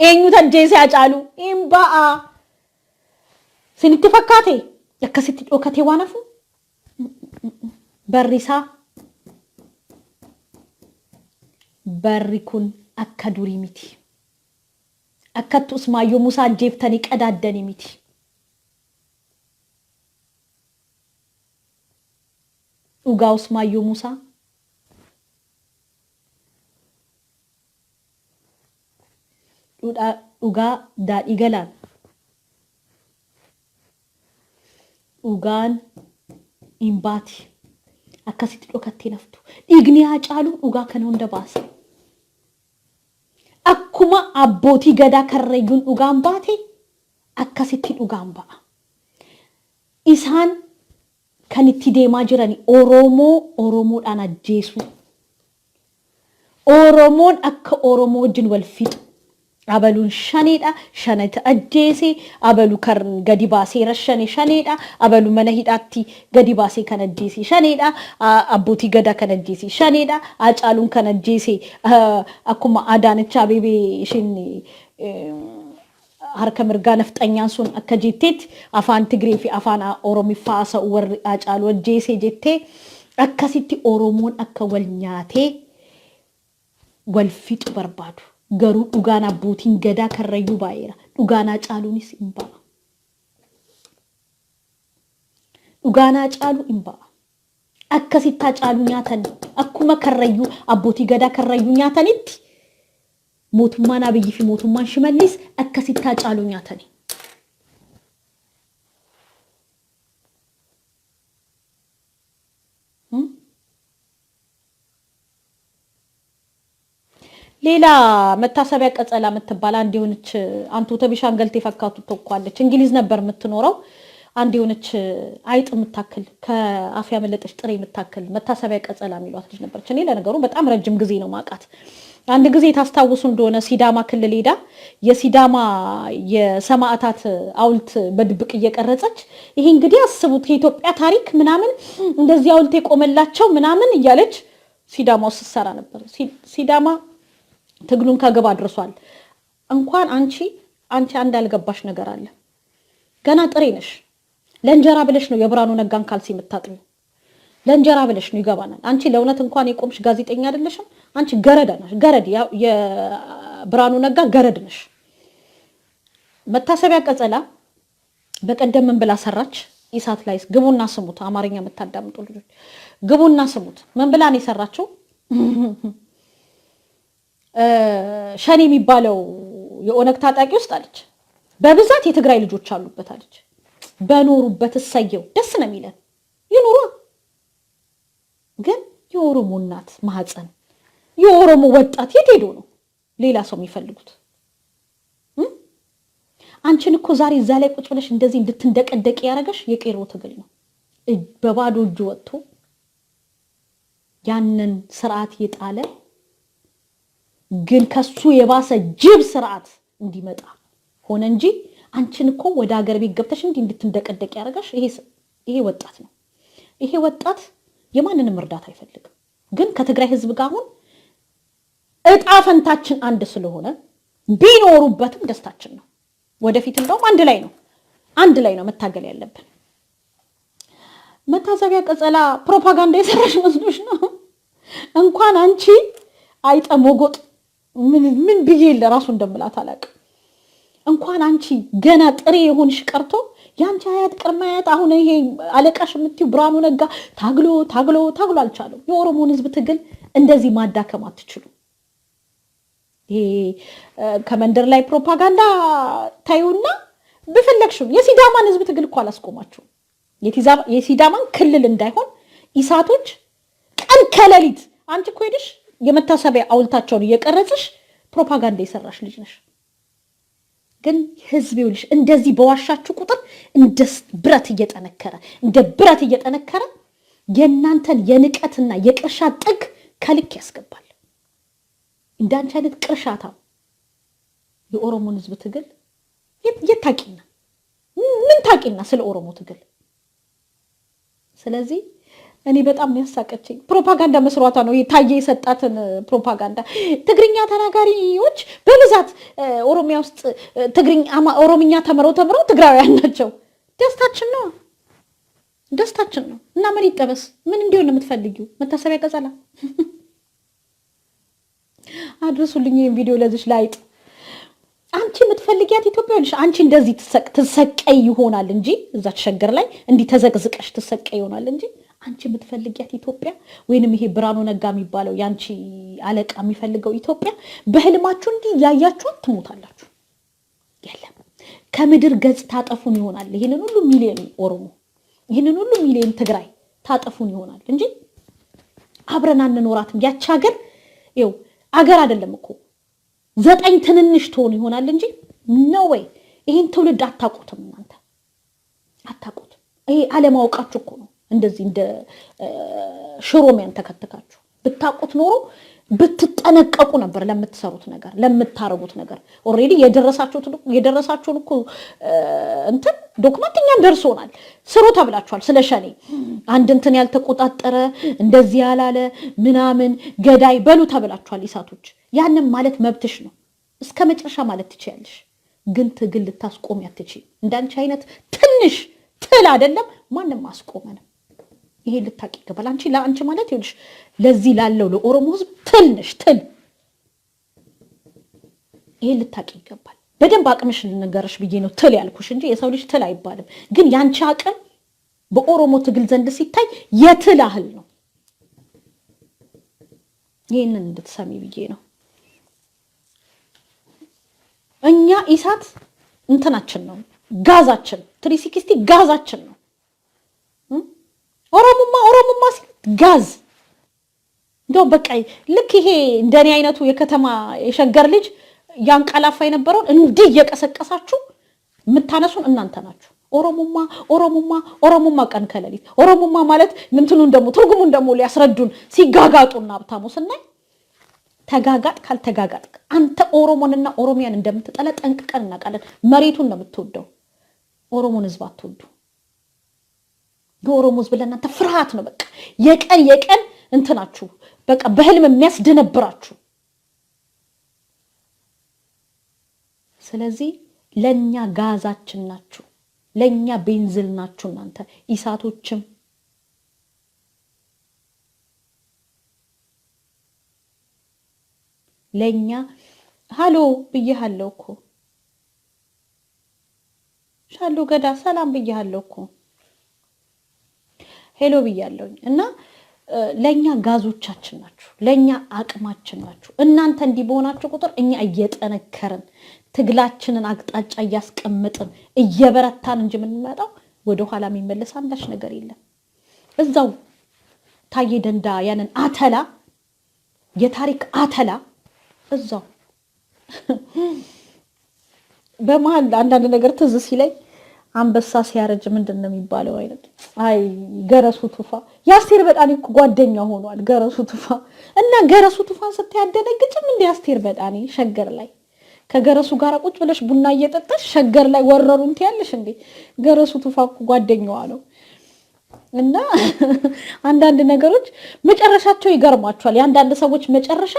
ኤኙ ተጀሴ ያጫሉ ኢምባአ ሲንቲ ፈካቴ አከሲቲ ዶከቴ ዋነፉ በሪሳ በሪኩን አከዱሪ ሚቲ አከቱ እስማዮ ሙሳ ጀፍተኒ ቀዳደኒ ሚቲ ኡጋውስ ማዮ ሙሳ ኡጋ ዳዲ ገላን ኡጋን ኢምባቲ አከሲት ዶከቴ ነፍቱ ዲግኒ ያጫሉ ኡጋ ከነው እንደባሰ አኩማ አቦቲ ገዳ ከረዩን ኡጋን ባቴ አከሲት ኡጋን ባ ኢሳን ከንቲ ዴማ ጅራኒ ኦሮሞ ዳና ጄሱ ኦሮሞን አከ ኦሮሞ ጅን ወልፊጥ አበሉን ሸኔዳ ሸነተ አጄሴ አበሉ ከርን ገዲባሴ ረሸኔ ሸኔዳ አበሉ መነሂዳቲ ገዲባሴ ከነጄሴ ሸኔዳ አቦቲ ገዳ ከነጄሴ ሸኔዳ አጫሉን ከነጄሴ አኩማ አዳነቻ ቤቤ ሽኒ harka mirga nafxanyaan sun akka jetteet afaan Tigree fi afaan Oromiffaa haasa'u warri Haacaaluu ajjeesee jettee akkasitti Oromoon akka wal nyaatee wal fixu barbaadu. Garuu dhugaan abbootiin gadaa karrayyuu baay'eera. Dhugaan Haacaaluunis hin ba'a. Dhugaan Haacaaluu hin ba'a. Akkasitti Haacaaluu nyaatan akkuma karrayyuu abbootii gadaa karrayyuu nyaatanitti mootummaan Abiyyi fi mootummaan Shimallis akkasitti Haacaaluu nyaatani. ሌላ መታሰቢያ ቀጸላ የምትባል አንድ የሆነች አንቱ ተቢሻንገልት የፈካቱ ተቋለች እንግሊዝ ነበር የምትኖረው አንድ የሆነች አይጥ የምታክል ከአፍ ያመለጠች ጥሬ የምታክል መታሰቢያ ቀጸላ የሚሏት ልጅ ነበረች። እኔ ለነገሩ በጣም ረጅም ጊዜ ነው ማቃት። አንድ ጊዜ ታስታውሱ እንደሆነ ሲዳማ ክልል ሄዳ የሲዳማ የሰማዕታት ሐውልት በድብቅ እየቀረጸች ይሄ እንግዲህ አስቡት የኢትዮጵያ ታሪክ ምናምን እንደዚህ ሐውልት የቆመላቸው ምናምን እያለች ሲዳማ ውስጥ ሰራ ነበር። ሲዳማ ትግሉን ከግብ አድርሷል። እንኳን አንቺ አንድ ያልገባሽ ነገር አለ። ገና ጥሬ ነሽ። ለእንጀራ ብለሽ ነው የብራኑ ነጋን ካልሲ የምታጥቢው። ለእንጀራ ብለሽ ነው ይገባናል። አንቺ ለእውነት እንኳን የቆምሽ ጋዜጠኛ አይደለሽም። አንቺ ገረዳ ነሽ። ገረድ የብራኑ ነጋ ገረድ ነሽ። መታሰቢያ ቀጸላ በቀደም ምን ብላ ሰራች? ኢሳት ላይ ግቡና ስሙት። አማርኛ የምታዳምጡ ልጆች ግቡና ስሙት። ምን ብላ ነው የሰራችው? ሸኔ የሚባለው የኦነግ ታጣቂ ውስጥ አለች በብዛት የትግራይ ልጆች አሉበት አለች። በኖሩበት እሰየው ደስ ነው የሚለን ይኑሩ። ግን የኦሮሞ እናት ማህፀን የኦሮሞ ወጣት የት ሄዶ ነው ሌላ ሰው የሚፈልጉት? አንቺን እኮ ዛሬ እዛ ላይ ቁጭ ብለሽ እንደዚህ እንድትንደቀደቅ ያረጋሽ የቄሮ ትግል ነው። በባዶ እጁ ወጥቶ ያንን ስርዓት የጣለ ግን ከሱ የባሰ ጅብ ስርዓት እንዲመጣ ሆነ እንጂ አንቺን እኮ ወደ ሀገር ቤት ገብተሽ እንድትንደቀደቅ ያረጋሽ ይሄ ወጣት ነው። ይሄ ወጣት የማንንም እርዳታ አይፈልግም። ግን ከትግራይ ህዝብ ጋር አሁን እጣ ፈንታችን አንድ ስለሆነ ቢኖሩበትም ደስታችን ነው። ወደፊት እንደውም አንድ ላይ ነው መታገል ያለብን። መታሰቢያ ቀጸላ ፕሮፓጋንዳ የሰራሽ መስሎሽ ነው? እንኳን አንቺ አይጠ ሞጎጥ ምን ብዬ ለራሱ እንደምላት አላውቅም። እንኳን አንቺ ገና ጥሬ የሆንሽ ቀርቶ ያንቺ አያት ቅድመ አያት አሁን ይሄ አለቃሽ የምትይው ብርሃኑ ነጋ ታግሎ አልቻለም። የኦሮሞን ህዝብ ትግል እንደዚህ ማዳከም አትችሉ። ይሄ ከመንደር ላይ ፕሮፓጋንዳ ታዩና በፈለግሽው የሲዳማን ህዝብ ትግል እኮ አላስቆማችሁ። የሲዳማን ክልል እንዳይሆን ኢሳቶች ቀን ከሌሊት አንቺ እኮ ሄድሽ የመታሰቢያ ሐውልታቸውን እየቀረጽሽ ፕሮፓጋንዳ የሰራሽ ልጅ ነሽ። ግን ህዝብ ይውልሽ እንደዚህ በዋሻችሁ ቁጥር እንደ ብረት እየጠነከረ የእናንተን የንቀትና የቅርሻት ጥግ ከልክ ያስገባል። እንዳንቺ አይነት ቅርሻታ የኦሮሞን ህዝብ ትግል የታቂና ምን ታቂና ስለ ኦሮሞ ትግል። ስለዚህ እኔ በጣም ያሳቀችኝ ፕሮፓጋንዳ መስሯታ ነው የታየ የሰጣትን ፕሮፓጋንዳ። ትግርኛ ተናጋሪዎች በብዛት ኦሮሚያ ውስጥ ኦሮምኛ ተምረው ትግራውያን ናቸው። ደስታችን ነው እና ምን ይጠበስ? ምን እንዲሆን ነው የምትፈልጊው? መታሰቢያ ቀጸላ አድርሱልኝ ይሄን ቪዲዮ ለዚች ላይጥ። አንቺ የምትፈልጊያት ኢትዮጵያ ልጅ አንቺ እንደዚህ ትሰቀይ ይሆናል እንጂ እዛ ሸገር ላይ እንዲህ ተዘቅዝቀሽ ትሰቀይ ይሆናል እንጂ አንቺ የምትፈልጊያት ኢትዮጵያ ወይንም ይሄ ብርሃኑ ነጋ የሚባለው ያንቺ አለቃ የሚፈልገው ኢትዮጵያ በህልማችሁ እንዲህ ያያችሁት ትሞታላችሁ። የለም ከምድር ገጽ ታጠፉን ይሆናል። ይሄንን ሁሉ ሚሊዮን ኦሮሞ ይሄንን ሁሉ ሚሊዮን ትግራይ ታጠፉን ይሆናል እንጂ አብረን አንኖራትም። ያቺ ሀገር ይኸው አገር አይደለም እኮ 9 ትንንሽ ትሆን ይሆናል እንጂ ነው ወይ ይሄን ትውልድ አታውቁትም። እናንተ አታውቁትም። ይሄ አለማወቃችሁ እኮ ነው እንደዚህ እንደ ሽሮሚያን ተከተካችሁ። ብታውቁት ኖሮ ብትጠነቀቁ ነበር ለምትሰሩት ነገር ለምታረጉት ነገር። ኦሬዲ የደረሳችሁን እኮ እንትን ዶክመንት እኛም ደርሶናል። ስሩ ተብላችኋል። ስለሸኔ አንድ እንትን ያልተቆጣጠረ እንደዚህ ያላለ ምናምን ገዳይ በሉ ተብላችኋል። ኢሳቶች ያንን ማለት መብትሽ ነው። እስከ መጨረሻ ማለት ትችያለሽ። ግን ትግል ልታስቆም ያትችይ። እንዳንቺ አይነት ትንሽ ትል አይደለም ማንንም አስቆመንም። ይሄ ልታቂ ይገባል። አንቺ ለአንቺ ማለት ይኸውልሽ ለዚህ ላለው ለኦሮሞ ህዝብ ትንሽ ትል ይሄ ልታቂ ይገባል። በደንብ አቅምሽ ልንገርሽ ብዬ ነው ትል ያልኩሽ እንጂ የሰው ልጅ ትል አይባልም። ግን ያንቺ አቅም በኦሮሞ ትግል ዘንድ ሲታይ የትል አህል ነው። ይሄንን እንድትሰሚ ብዬ ነው። እኛ ኢሳት እንትናችን ነው ጋዛችን 360 ጋዛችን ነው። ኦሮሞማ ሲል ጋዝ እንደው በቃ ልክ ይሄ እንደኔ አይነቱ የከተማ የሸገር ልጅ ያንቀላፋ የነበረውን እንዲህ እየቀሰቀሳችሁ የምታነሱን እናንተ ናችሁ። ኦሮሞማ ቀን ከሌሊት ኦሮሞማ ማለት እንትኑን ደግሞ ትርጉሙን ደግሞ ሊያስረዱን ሲጋጋጡና ሀብታሙ ስናይ ተጋጋጥ ካልተጋጋጥ አንተ ኦሮሞንና ኦሮሚያን እንደምትጠላ ጠንቅቀን እናውቃለን። መሬቱን ነው የምትወደው፣ ኦሮሞን ህዝብ አትወዱ። የኦሮሞ ህዝብ ለእናንተ ፍርሃት ነው። በቃ የቀን እንትናችሁ በቃ በህልም የሚያስደነብራችሁ። ስለዚህ ለኛ ጋዛችን ናችሁ፣ ለኛ ቤንዝል ናችሁ እናንተ ኢሳቶችም። ለኛ ሃሎ ብያለሁ እኮ ሻሎ ገዳ ሰላም ብያለሁ እኮ ሄሎ ብያለሁ። እና ለኛ ጋዞቻችን ናችሁ፣ ለኛ አቅማችን ናችሁ። እናንተ እንዲህ በሆናችሁ ቁጥር እኛ እየጠነከርን ትግላችንን አቅጣጫ እያስቀምጥን እየበረታን እንጂ የምንመጣው ወደ ኋላ የሚመለስ አንዳች ነገር የለም። እዛው ታዬ ደንዳ ያንን አተላ የታሪክ አተላ እዛው በመሃል አንዳንድ ነገር ትዝ ሲለኝ አንበሳ ሲያረጅ ምንድነው የሚባለው አይነት አይ ገረሱ ቱፋ የአስቴር በጣኔ እኮ ጓደኛ ሆኗል ገረሱ ቱፋ። እና ገረሱ ቱፋን ስታያደነግጭም እንደ አስቴር በጣኔ ሸገር ላይ ከገረሱ ጋር ቁጭ ብለሽ ቡና እየጠጣሽ ሸገር ላይ ወረሩን ትያለሽ እንዴ? ገረሱ ቱፋ እኮ ጓደኛዋ ነው። እና አንዳንድ ነገሮች መጨረሻቸው ይገርማቸዋል። የአንዳንድ ሰዎች መጨረሻ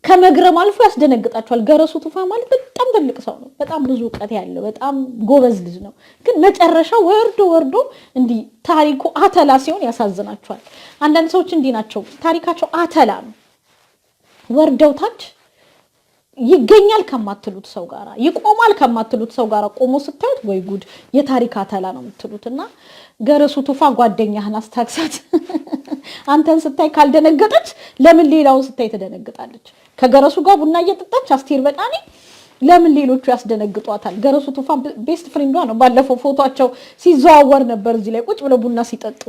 ከመግረም አልፎ ያስደነግጣቸዋል። ገረሱ ቱፋ ማለት በጣም ትልቅ ሰው ነው፣ በጣም ብዙ እውቀት ያለው በጣም ጎበዝ ልጅ ነው። ግን መጨረሻው ወርዶ እንዲህ ታሪኩ አተላ ሲሆን ያሳዝናቸዋል። አንዳንድ ሰዎች እንዲህ ናቸው፣ ታሪካቸው አተላ ነው። ወርደው ታች ይገኛል ከማትሉት ሰው ጋር ይቆማል ከማትሉት ሰው ጋር ቆሞ ስታዩት ወይ ጉድ የታሪክ አተላ ነው የምትሉትና ገረሱ ቱፋ ጓደኛህን አስታክሳት። አንተን ስታይ ካልደነገጠች ለምን ሌላውን ስታይ ትደነግጣለች? ከገረሱ ጋር ቡና እየጠጣች አስቴር በጣኔ ለምን ሌሎቹ ያስደነግጧታል? ገረሱ ቱፋ ቤስት ፍሬንዷ ነው። ባለፈው ፎቶአቸው ሲዘዋወር ነበር እዚህ ላይ ቁጭ ብለው ቡና ሲጠጡ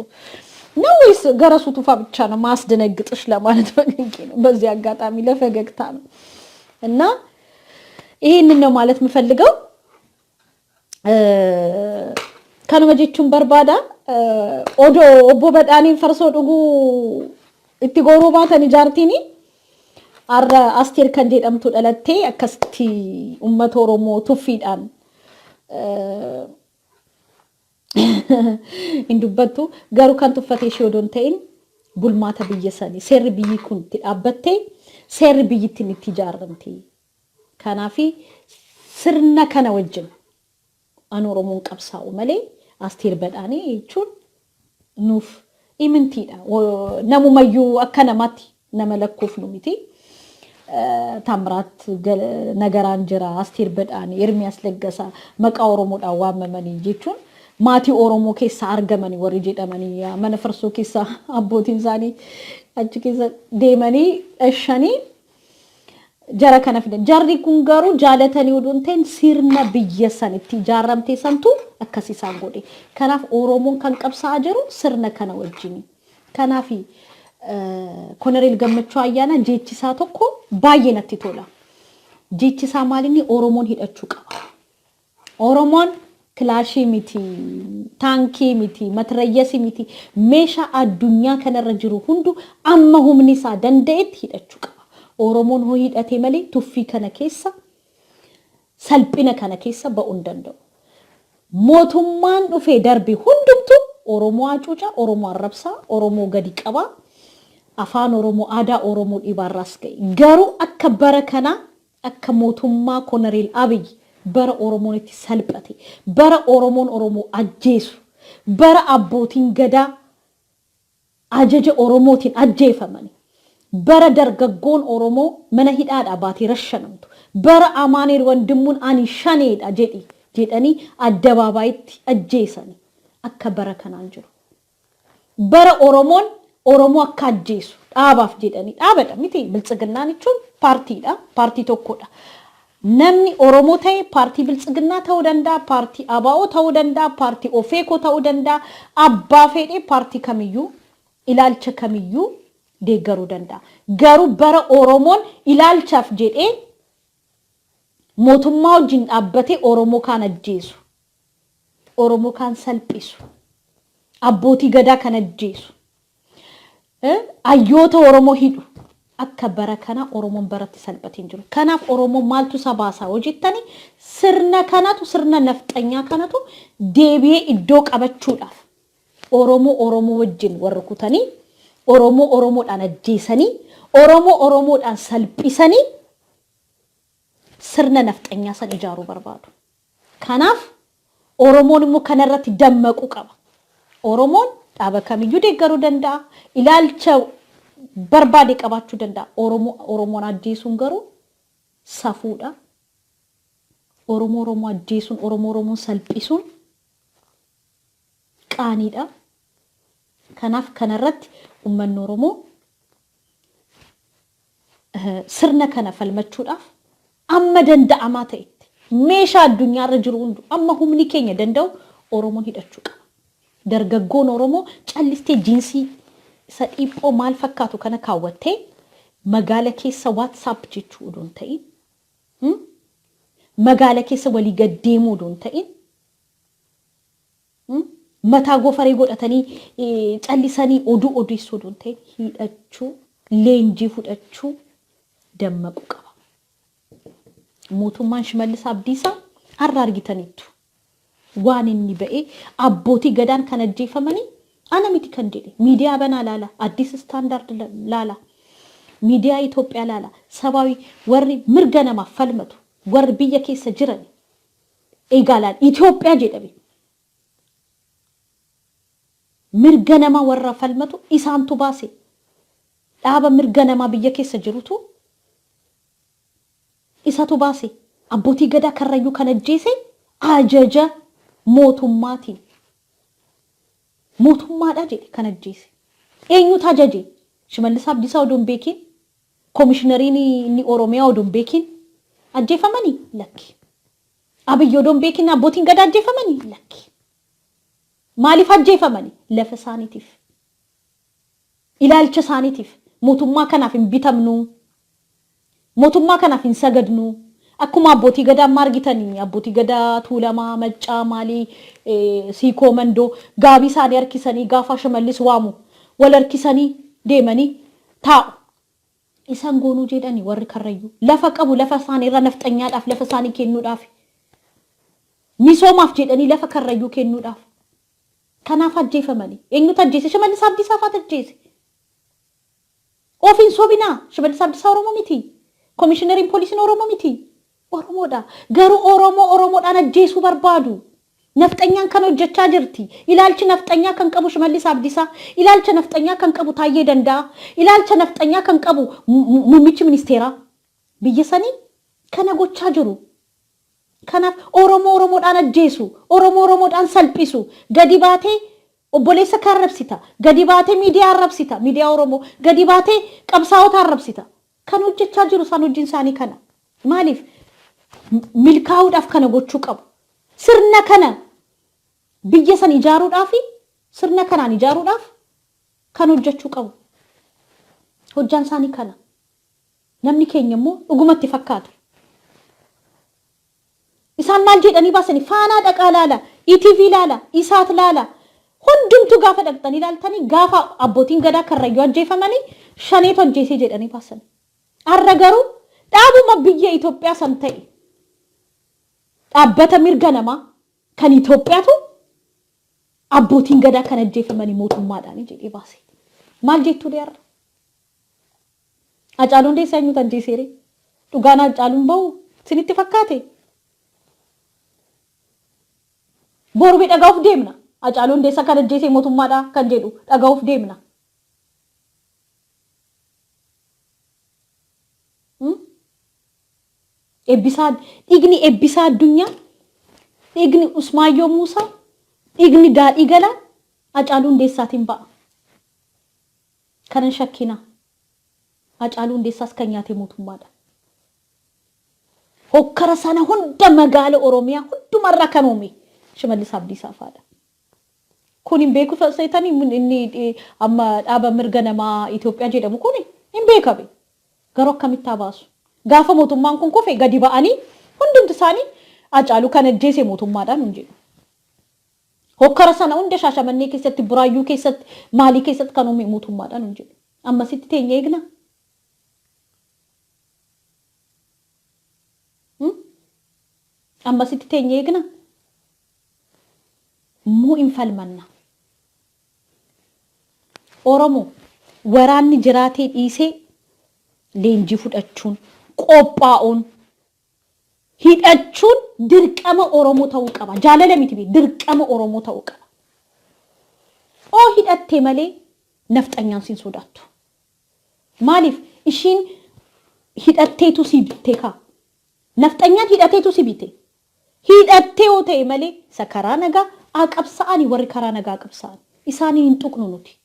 ነው። ወይስ ገረሱ ቱፋ ብቻ ነው ማስደነግጥሽ ለማለት ፈገግ ነው። በዚህ አጋጣሚ ለፈገግታ ነው። እና ይሄንን ነው ማለት የምፈልገው። ከነመጀቹን በርባዳ ኦዶ ኦቦ በጣኔ ፈርሶ ዱጉ እቲ ጎሮባተን ጃርቲኒ አረ አስቴር ከንዴ ደምቱ ደለቴ አከስቲ ኡመት ኦሮሞ ቱፊዳን እንዱበቱ ገሩ ከንቱፈቴ ሺዮዶን ተይን ቡልማተ ብየሰኒ ሴር ብይኩን ትአበቴ ሴር ብይትን ትጃርምቲ ካናፊ ስርና ከነ ወጅን አኖሮሞን ቀብሳው መሌ አስቴር በጣኔ እቹን ኑፍ ኢምንቲዳ ነሙመዩ አከነማቲ ነመለኩፍ ነው ሚቲ ታምራት ነገር አንጀራ አስቴር በጣኔ ኤርሚያስ ለገሳ መቃ ኦሮሞ ዳዋ መመን እንጂቹን maatii Oromoo keessa argamanii warri jedhamanii mana farsoo keessa abbootiin isaanii achi keessa deemanii dhashanii jara kana fidan. Jarri kun garuu jaalatanii oduun ta'in sirna biyya sanitti ijaarramtee santu akkasii isaan godhe. Kanaaf Oromoon kan qabsaa jiru sirna kana wajjini. Kanaaf Koloneel Gammachuu Ayyaanaa jechisaa tokko baay'ee natti tola. Jechisaa maalinni Oromoon hidhachuu qaba. Oromoon kilaashii miti, taankii miti, matrayyasii miti, meeshaa addunyaa kanarra jiru hundu amma humni isaa danda'etti hidhachuu qaba. Oromoon hoo hidhatee malee tuffii kana keessa salphina kana keessa ba'uu hin danda'u. Mootummaan dhufee darbe hundumtu Oromoo hacuuca, Oromoo arrabsaa, Oromoo gadi qaba. Afaan Oromoo aadaa Oromoo dhibaarraas ga'e. Garuu akka bara kana akka mootummaa Koloneel Abiy bara Oromoon itti salphate, bara Oromoon Oromoo ajjeesu, bara abbootiin gadaa ajaja Oromootiin ajjeefamani. Bara dargaggoon Oromoo mana hidhaadhaa baatee rashanamtu. Bara Amaaneel Wandimmuun ani shaneedha jedhanii addabaabayitti ajjeesani. Akka bara kanaan jiru. Bara Oromoon Oromoo akka ajjeesu dhaabaaf jedhanii dhaabadha miti biltsiginnaan jechuun paartiidha, paartii tokkodha. Namni Oromoo ta'e paartii biltsiginnaa ta'uu danda'a, paartii ABO ta'uu danda'a, paartii OFEKO ta'uu danda'a, abbaa fedhee paartii kamiyyuu ilaalcha kamiyyuu deeggaruu danda'a. Garuu bara Oromoon ilaalchaaf jedhee mootummaa wajjin dhaabbatee Oromoo kan ajjeesu, Oromoo kan salphisu, abbootii gadaa kan ajjeesu, ayyoota Oromoo hidhu akka bara kana Oromoon baratti salphatee jiru. Kanaaf Oromoo maaltu sabaasaa hojjettani sirna kanatu sirna nafxanyaa kanatu deebi'ee iddoo qabachuudhaaf Oromoo wajjin warra kutanii Oromoodhaan ajjeesanii Oromoodhaan salphisanii sirna nafxanyaa san ijaaruu barbaadu. Kanaaf Oromoon immoo kanarratti dammaquu qaba. Oromoon dhaaba kamiyyuu deeggaruu danda'a. Ilaalcha barbaade qabaachuu danda'a. Oromoon ajjeesuun garuu safuudha. Oromoo ajjeesuun Oromoon salphisuun qaaniidha. Kanaaf kanarratti uummanni Oromoo sirna kana falmachuudhaaf amma danda'amaa ta'etti meeshaa addunyaarra jiru hundu amma humni keenya danda'u Oromoon hidhachuu qaba. Dargaggoon Oromoo callistee jiinsii isa dhiphoo maal fakkaatu kana kaawwattee magaala keessa WhatsApp jechuu odoon ta'in magaala keessa walii gaddeemuu odoon ta'in mataa gofaree godhatanii callisanii oduu odeessuu odoon ta'in hidhachuu leenjii fudhachuu dammaquu qaba. Mootummaan Shimallis Abdiisaa har'a argitaniittu waan inni ba'ee abbootii gadaan kan ajjeefamanii ana miti kan jedhe miidiyaa banaa laala Addis Standard laala miidiyaa Itoophiyaa laala sabawi warri mirga namaaf falmatu warri biyya keessa jiran eegaalaan Itoophiyaa jedhame mirga namaa warra falmatu isaantu baase dhaaba mirga namaa biyya keessa jirutu isatu baase abbootii gadaa karrayyuu kan ajjeese ajaja mootummaatiin mootummaadha jedhe kan ajjeese eenyutu ajaje Shimallis Abdiisaa odoon beekin komishinariin inni Oromiyaa odoon beekin ajjeefamanii lakki Abiy odoon beekin abbootiin gadaa ajjeefamanii lakki maaliif ajjeefamanii lafa isaaniitiif ilaalcha isaaniitiif mootummaa kanaaf hin bitamnu mootummaa kanaaf hin sagadnu akkuma abbootii gadaa margitanii abbootii gadaa Tuulamaa Maccaa Maalii Siikoo Mandoo gaabii isaanii harkisanii gaafa Shimallis waamu wal harkisanii deemanii taa'u isaan goonuu jedhanii warri karrayyuu lafa qabu lafa isaanii irra nafxanyaadhaaf lafa isaanii kennuudhaaf misoomaaf jedhanii lafa karrayyuu kennuudhaaf kanaaf ajjeefamanii eenyutu ajjeese Shimallis Abdiisaa faat ajjeese ofiin sobinaa Shimallis Abdiisaa Oromoo miti komishinariin poolisiin Oromoo miti Oromoodha garuu Oromoodhaan ajjeesuu barbaadu nafxanyaan kan hojjechaa jirti ilaalchi nafxanyaa kan qabu Shimallis Abdiisaa ilaalcha nafxanyaa kan qabu Taayyee Danda'a ilaalcha nafxanyaa kan qabu muummichi ministeeraa biyya sanii kana gochaa jiru Kanaaf Oromoodhaan ajjeesu, Oromoodhaan salphisu, gadi baatee obboleessa kan arrabsita, gadi baatee miidiyaa arrabsita, miidiyaa Oromoo, gadi baatee qabsaa'ota arrabsita. Kan hojjechaa jiru isaan hojiin isaanii kana. Maaliif milkaa'uudhaaf kana gochuu qabu? Sirna kana biyya san ijaaruudhaaf, sirna kanaan ijaaruudhaaf kan hojjechuu qabu. Hojjaan isaanii kana. Namni keenya immoo dhugumatti fakkaatu. Isaan maal jedhanii baasanii faanaa dhaqaa laala, ETV laala, isaat laala. Hundumtu gaafa dhaqxanii ilaaltanii gaafa abbootiin gadaa karrayyuu ajjeefamanii shaneetu ajjeesee jedhanii baasanii. Har'a garuu dhaabuma biyya Itoophiyaa san ta'e dhaabbata mirga namaa kan Itoophiyaatu abbootiin gadaa kan ajjeefamanii mootummaadhaan jedhee baase. Maal jettuu deerra? Hacaaluun Hundeessaa eenyutu ajjeeseere? Dhugaan Hacaaluun bahu sinitti fakkaate? Boorbii dhagaa'uuf deemna. Hacaaluun Hundeessaa kan ajjeesee mootummaadhaa kan jedhu dhagaa'uuf deemna. Dhiigni Eebbisaa Addunyaa, dhiigni Usmaayyoo Muusaa, dhiigni Daadhii Galaa Hacaaluu Hundeessaatiin ba'a. Kanan shakkina. Hacaaluu Hundeessaas kan nyaate mootummaadha. Hokkara sana hunda magaala Oromiyaa hundumarraa kan uume Shimallis Abdiisaa fa'aadha. Kun hin beeku seetanii inni amma dhaaba mirga namaa Itoophiyaa jedhamu kun hin beekame. Garuu akkamitti baasu? Gaafa mootummaan kun kufe gadi ba'anii hundumti isaanii Hacaaluu kan ajjeese mootummaadhaan hin jedhu. Hokkara sana hunda Shaashamannee keessatti, Buraayyuu keessatti, Maalii keessatti kan uume mootummaadhaan hin jedhu. Ammasitti teenya eegna. Ammasitti teenya eegna. Muu hin falmanna. Oromoo waraanni jiraatee dhiisee leenjii fudhachuun, qophaa'uun, hidhachuun dirqama Oromoo ta'uu qaba. Jaalala miti dirqama Oromoo ta'uu qaba. Oo hidhattee malee nafxanyaan siin sodaattu. Maaliif ishiin hidhatteetu si bitte kaa? Nafxanyaan hidhatteetu si bitte. Hidhattee yoo ta'e malee isa karaa nagaa qabsa'anii warri karaa nagaa qabsa'an isaanii hin tuqnu nuti.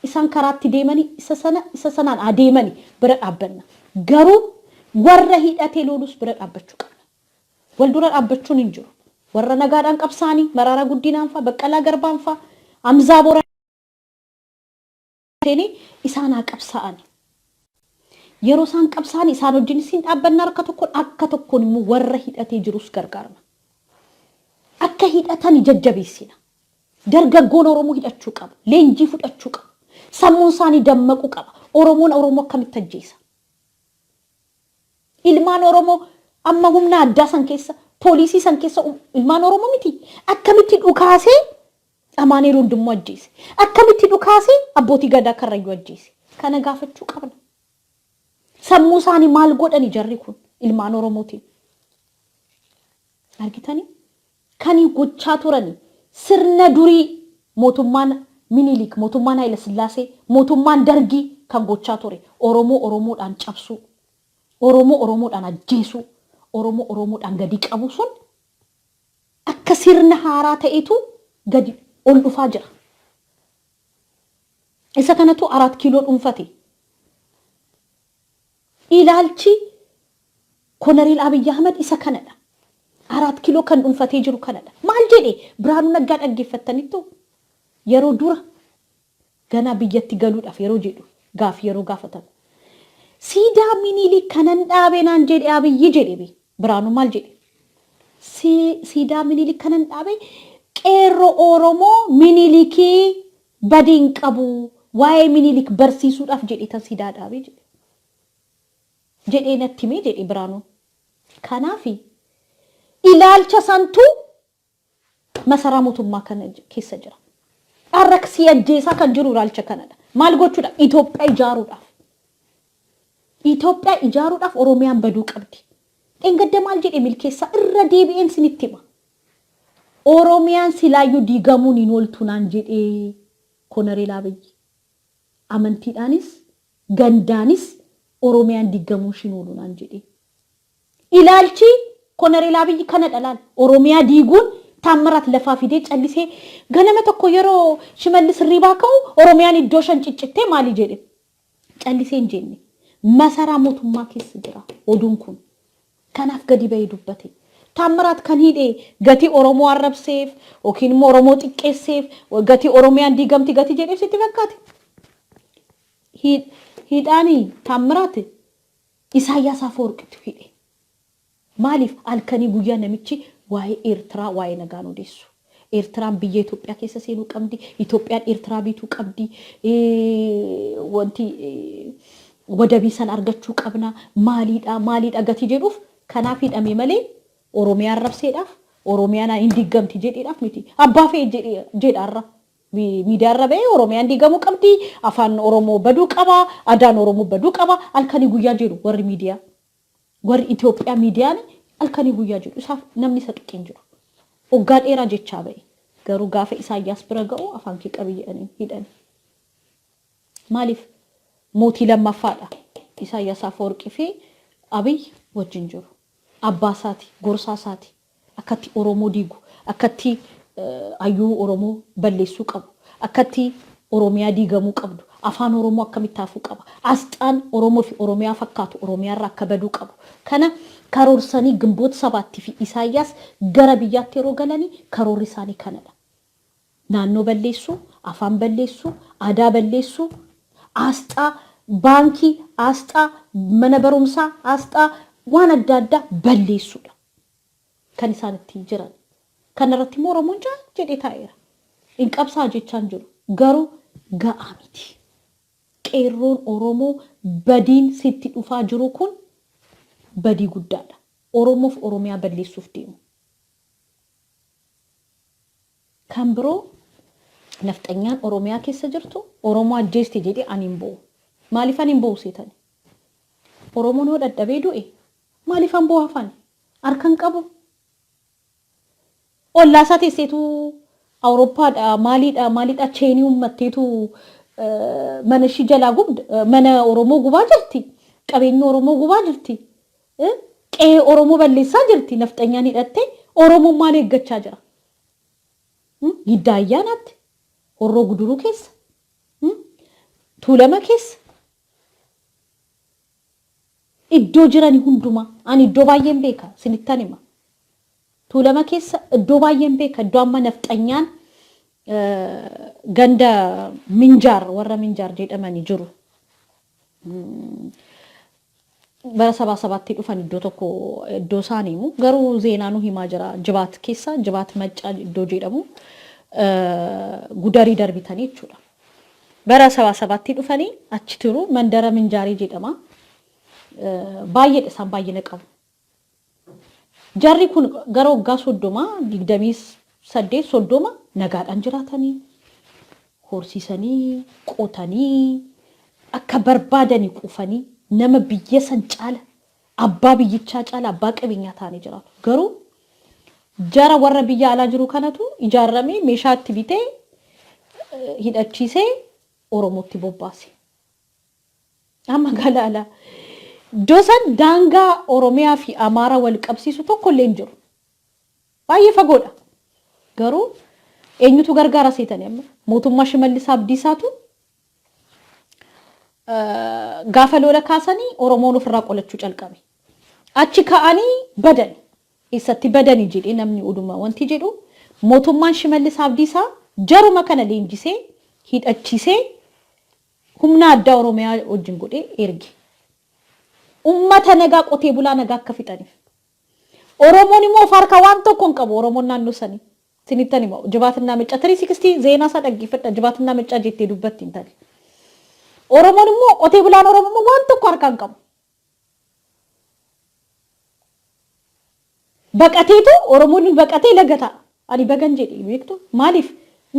Isaan karaatti deemanii isa sanaan adeemanii bira dhaabbanna. Garuu warra hidhatee loolus bira dhaabbachuu qabna. Wal dura dhaabbachuun hin jiru. Warra nagaadhaan qabsa'anii Mararaa Guddinaan fa'a, Baqqalaa Garbaan fa'a, Hamzaa Booraa isaan qabsa'anii. Yeroo isaan qabsa'anii isaan wajjin isin dhaabbanna akka tokkoon immoo warra hidhatee jirus gargaarna. Akka hidhatanii jajjabeessina. Dargaggoon Oromoo hidhachuu qaba. Leenjii fudhachuu qaba. Sammuun isaanii dammaquu qaba. Oromoon Oromoo akkamitti ajjeesa? Ilmaan Oromoo amma humna addaa san keessa, poolisii san keessa ilmaan Oromoo miti. Akkamitti dhukaasee Amaanu'eel Wandimmoo ajjeese? Akkamitti dhukaasee abbootii gadaa karrayyuu ajjeese? Kana gaafachuu qabna. Sammuu isaanii maal godhani jarri kun ilmaan Oromootiin? Argitanii? Kan gochaa turani sirna durii mootummaan Minilik, mootummaan Haayile Sillaasee, mootummaan Dargii kan gochaa ture. Oromoodhaan cabsuu, Oromoodhaan ajjeesuu, Oromoodhaan gadi qabu sun akka sirna haaraa ta'etu gadi ol dhufaa jira. Isa kanatu 4 kiiloo dhuunfate. Ilaalchi Koloneel Abiyyi Ahmed isa kanadha. 4 kiiloo kan dhuunfatee jiru kanadha. Maal jedhee Biraanuu Naggaa dhaggeeffattaniittu yeroo dura gana biyyatti galuudhaaf yeroo jedhu yeroo gaafatan. Siidaa Minilik kanan dhaabee naan jedhe Abiyyi jedhe Biraanuu maal jedhe? Siidaa Minilik kanan dhaabee qeerroo Oromoo Minilikii badiin qabu waa'ee Minilik barsiisuudhaaf jedhe tan siidaa dhaabee jedhe. Jedhee natti himee jedhe Biraanuu. Kanaafi ilaalcha santu masaraa mootummaa kana keessa jira. Arraksii ajjeesaa kan jiru ilaalcha kanadha. Maal gochuudha? Itoophiyaa ijaaruudhaaf Oromiyaan baduu qabdi. Engadda maal jedhe milkeessaa irra deebi'een sinitti hima. Oromiyaan silaayyuu diigamuun hin ooltu naan jedhee Koloneel Abiyyi. Amantiidhaanis gandaanis Oromiyaan diigamuun hin oolu naan jedhee. Ilaalchi ኮነሬል አብይ ከነደላል ኦሮሚያ ዲጉን ታምራት ለፋፊዴ ጨልሴ ገነመ ተኮ የሮ ሽመልስ ሪባከው ኦሮሚያን ኢዶሸን ጭጭቴ ማሊ ጀዴ ጨልሴ እንጀኒ መሰራ ሞቱማ ኬስ ድራ ኦዱንኩን ከናፍ ገዲ በይዱበቴ ታምራት ከንሂዴ ገቲ ኦሮሞ አረብሴፍ ኦኪንሞ ኦሮሞ ጥቄሴፍ ገቲ ኦሮሚያን ዲገምቲ ገቲ ጀዴ ሲትበካት ሂዳኒ ታምራት ኢሳያስ አፈወርቅ ትፊዴ ማሊፍ አልከኒ ጉያ ነምቺ ዋይ ኤርትራ ዋይ ነጋኖ ደሱ ኤርትራን ብዬ ኢትዮጵያ ከሰሰኑ ቀምዲ ኢትዮጵያን ኤርትራ ቢቱ ቀምዲ ወንቲ ወደቢሰን አርገቹ ቀብና ማሊዳ ገቲ ጀዱፍ ከናፊ ደሜ መሌ ኦሮሚያ አረብሴዳፍ ኦሮሚያና እንዲገምቲ ጀዴዳፍ ሚቲ አባፌ ጀዳራ ሚዲያ ረበ ኦሮሚያ እንዲገሙ ቀምዲ አፋን ኦሮሞ በዱ ቀባ አዳን ኦሮሞ በዱ ቀባ አልከኒ ጉያ ጀዱ ወር ሚዲያ ወር ኢትዮጵያ ሚዲያ አልከኒ ጉያ ጀዱ ሳፍ ነምኒ ሰጥቅ እንጅሩ ኦጋዴራ ጀቻ በይ ገሩ ጋፈ ኢሳያስ ብረገው አፋንኪ ቀብይ እኔ ሂደን ማሊፍ ሞቲ ለማፋዳ ኢሳያስ አፈወርቂ ፌ አብይ ወጅንጅሩ አባሳቲ ጎርሳሳቲ አከቲ ኦሮሞ ዲጉ አከቲ አዩ ኦሮሞ በሌሱ ቀቡ አከቲ ኦሮሚያ ዲገሙ ቀብዱ አፋን ኦሮሞ አከሚታፉ ቀባ አስጣን ኦሮሞ ፊ ኦሮሚያ ፈካቱ ኦሮሚያ ራከበዱ ቀቡ ከነ ከሮርሰኒ ግንቦት 7 ፊ ኢሳያስ ገረብያት የሮገለኒ ከሮሪሳኒ ከነዳ ናኖ በሌሱ አፋን በሌሱ አዳ በሌሱ አስጣ ባንኪ አስጣ መነበሩምሳ አስጣ ዋናዳዳ በሌሱ ከኒሳንቲ ጅራን ከነረቲ ሞሮሞንጃ ጀዴታይራ እንቀብሳ ጀቻንጅሩ ገሩ ጋአሚቲ ቄሮን ኦሮሞ በዲን ሲቲ ዱፋ ጅሩኩን በዲ ጉዳዳ ኦሮሞፍ ኦሮሚያ በሌሱፍ ዲሙ ካምብሮ ነፍጠኛን ኦሮሚያ ከሰ ጅርቱ ኦሮሞ አጀስቲ ጀዲ አኒምቦ ማሊፋን ኢምቦ ሴተን ኦሮሞ ነው ደደቤ ዱኤ ማሊፋን ቦ አፋን አርከን ቀቡ ኦላሳቴ ሴቱ አውሮፓ ማሊዳ ቼኒው መቴቱ መንሺ ጀላጉም መነ ኦሮሞ ጉባ ጅርቲ ቀበኝ ኦሮሞ ጉባ ጅርቲ ቀ ኦሮሞ በሌሳ ጅርቲ ነፍጠኛን ይደቴ ኦሮሞ ማለ ገቻ ጅራ ይዳያናት ሆሮ ጉዱሩ ኬስ ቱለማ ኬስ ኢዶ ጅራኒ ሁንዱማ አኒ ኢዶ ባየን ቤካ ስንታኒማ ቱለማ ኬስ ኢዶ ባየን ቤካ ዶማ ነፍጠኛን ገንደ ምንጃር ወረ ምንጃር ጀደማኒ ጅሩ በሰባ ሰባት ይዱፋን ኢዶ ተኮ ኢዶ ሳኒሙ ገሩ ዜናኑ ሂማጅራ ጅባት ኬሳ ጅባት መጫ ኢዶ ጀደሙ ጉዳሪ ደርቢታኒ ይቹላ በሰባ ሰባት ይዱፋኒ አችትሩ መንደረ ምንጃሪ ጀደማ ባየደ ሳም ባየነቀው ጃሪኩን ገሮ ጋሶዶማ ዲግደሚስ ሰዴ ሶዶማ ነጋዳን ጅራታኒ ሆርሲሰኒ ቆታኒ አከበርባደኒ ቁፈኒ ነመ ብየሰን ጫለ አባ ብይቻ ጫለ አባ ቀብኛታኒ ጅራቱ ገሩ ጃራ ወረ ብያ አላጅሩ ከነቱ ይጃረሚ ሜሻት ቢቴ ሂዳቺሴ ኦሮሞቲ ቦባሲ አማጋላላ ዶሰን ዳንጋ ኦሮሚያ ፊ አማራ ወልቀብሲሱ ተኮሌን ጅሩ ባየ ፈጎዳ ገሩ ኤኝቱ ገርጋራ ሴተን ያም ሞቱማ ሽመልስ አብዲሳቱ ጋፈሎ ለካሰኒ ኦሮሞኑ ፍራቆለቹ ጨልቀሚ አቺ ካአኒ በደን ኢሰቲ በደን ይጂዲ ነምኒ ኡዱማ ወንቲ ጂዱ ሞቱማን ሽመልስ አብዲሳ ጀሩ መከነ ሌንጂሴ ሂዳቺሴ ሁምና አዳ ኦሮሚያ ወጅንጎዴ ኤርጊ ኡመተ ነጋ ቆቴ ቡላ ነጋ ከፊጠኒ ኦሮሞኒ ሞ ፋርካ ዋንቶ ኮንቀቦ ኦሮሞና ንሰኒ ሲኒተኒ ሞ ጅባትና መጫ 360 ዜና ሳደግ ይፈጣ ጅባትና መጫ ጀት ሄዱበት እንታል ኦሮሞኒ ሞ ቆቴ ቡላ ኦሮሞ ዋንቶ ኮርካንቀም በቀቴቱ ኦሮሞኒ በቀቴ ለገታ አዲ በገንጄ ይወክቶ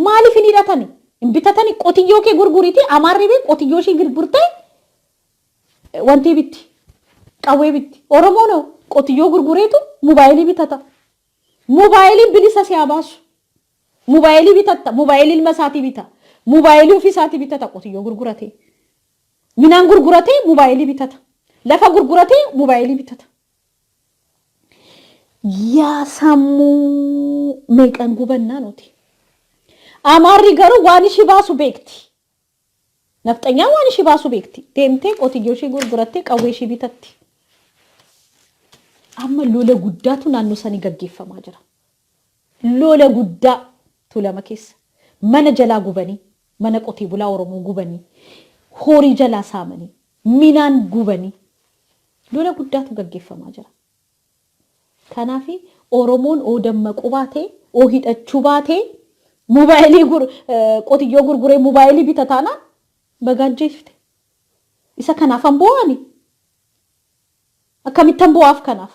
ማሊፍ ኒዳታኒ እንብታታኒ ቆትዮኬ ጉርጉሪቲ አማሪቤ ቆትዮሺ ጉርጉርቴ ወንቲ ቢቲ ቀዌ ቢቲ ኦሮሞ ነው ቆትዮ ጉርጉሬቱ ሞባይሊ ቢታታ ሞባይሊ ብሊሳ ሲያባሱ ሞባይሊ ቢታታ ሞባይሊ መሳቲ ቢታ ሞባይሊ ኦፊሳቲ ቢታታ ቆትዮ ጉርጉራቴ ሚናን ጉርጉራቴ ሞባይሊ ቢታታ ለፋ ጉርጉራቴ ሞባይሊ ቢታታ ያሳሙ meeqan gubannaa nuti amaarri garuu waan ishii baasu beekti nafxanyaa waan ishii baasu beekti deemtee qotiyyoo ishii gurgurattee qawwee ishii bitatti amma lola guddaatu naannoo sanii gaggeeffamaa jira lola guddaa tulama keessa mana jalaa gubanii mana qotee bulaa Oromoo gubanii horii jalaa saamanii minaan gubanii lola guddaatu gaggeeffamaa jira kanaafi Oromoon oo dammaquu baatee oo hidhachuu baatee mobaayilii qotiyyoo gurguree mobaayilii bitataana bagaajjeefte isa kanaaf ambooni akkamittan bu'aaf kanaaf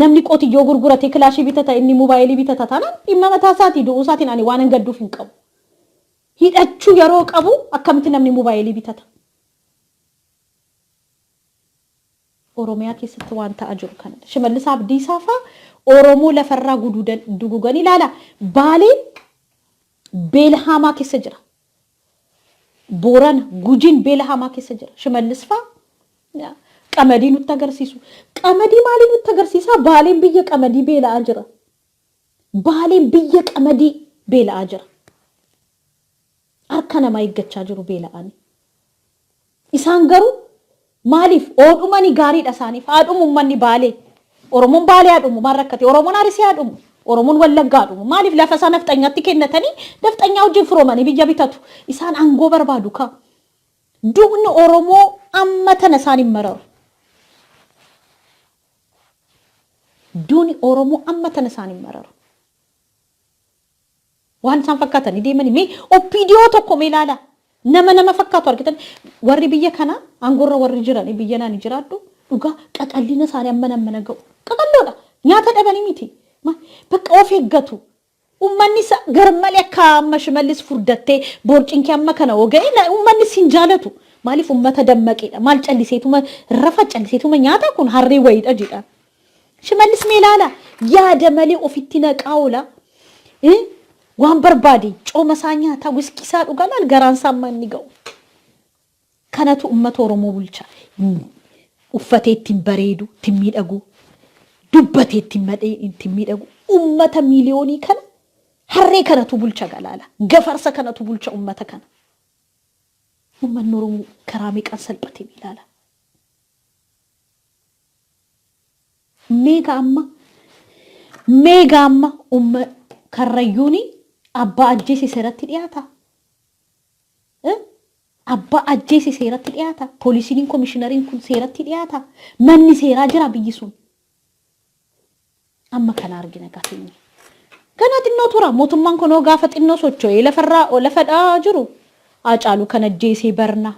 namni qotiyyoo gurgurate kilaashii bitata inni mobaayilii bitataana dhimma mataa isaatii du'uu isaatiin ani waan gadduuf hin qabu hidhachuu yeroo qabu akkamitti namni mobaayilii bitata Oromiyaa keessatti waan ta'aa jiru kana Shimallis Abdiisaa fa Oromoo lafarraa dugugan ilaala Baaleen Beelhamaa keessa jira Booran Gujiin Beelhamaa keessa jira Shimallis fa qamadii nutti agarsiisu qamadii maali nutti agarsiisa Baaleen biyya qamadii beela'aa jira Baaleen biyya qamadii beela'aa jira harka namaa eeggachaa jiru beela'anii isaan garuu Maalif oodhumani gaariidha isaaniif haadhumu ummanni Baalee Oromoon Baalee haadhumu maal rakkate Oromoon Arsii haadhumu Oromoon Wallaggaa haadhumu maalif lafa isaa nafxanyaatti kennatanii nafxanyaa wajjin firoomanii biyya bitatu isaan aangoo barbaadu ka duubni Oromoo amma tana isaaniin mararu duubni Oromoo amma tana isaaniin mararu waan isaan fakkaatanii deemanii mee opiidiyoo tokko mee ilaala nama fakkaatu argitan warri biyya kana angorra warri jiran biyya naan jiraaddu dhuga qaqallina isaanii amma ga'u qaqalloodha nyaata dhabanii miti bakka of eeggatu ummanni garmalee akka amma Shimallis furdattee boorcinkee amma kana oga'e ummanni sin jaalatu maaliif ummata dammaqeedha maal calliseetuma rafa calliseetuma nyaata kun harree wayiidha jedha Shimallis meelaala yaada malee ofitti naqaawla waan barbaade cooma isaa nyaata wiskii isaa dhugalaan garaan isaa manni ga'u kanatu ummata Oromoo bulcha uffatee ittiin bareedu ittiin miidhagu dubbatee ittiin miidhagu ummata miiliyoonii kana harree kanatu bulcha galaala gafarsa kanatu bulcha ummata kana ummanni Oromoo karaa meeqaan salphatee ilaala meega amma karrayyuuni abbaa ajjeese seeratti dhiyaata abbaa ajjeese seeratti dhiyaata poolisiin komishinariin kun seeratti dhiyaata manni seeraa jira biyyi sun amma kana argina gaafini kana xinnoo tura mootummaan kunoo gaafa xinnoo socho'ee lafadhaa jiru Haacaaluu kana ajjeesee barna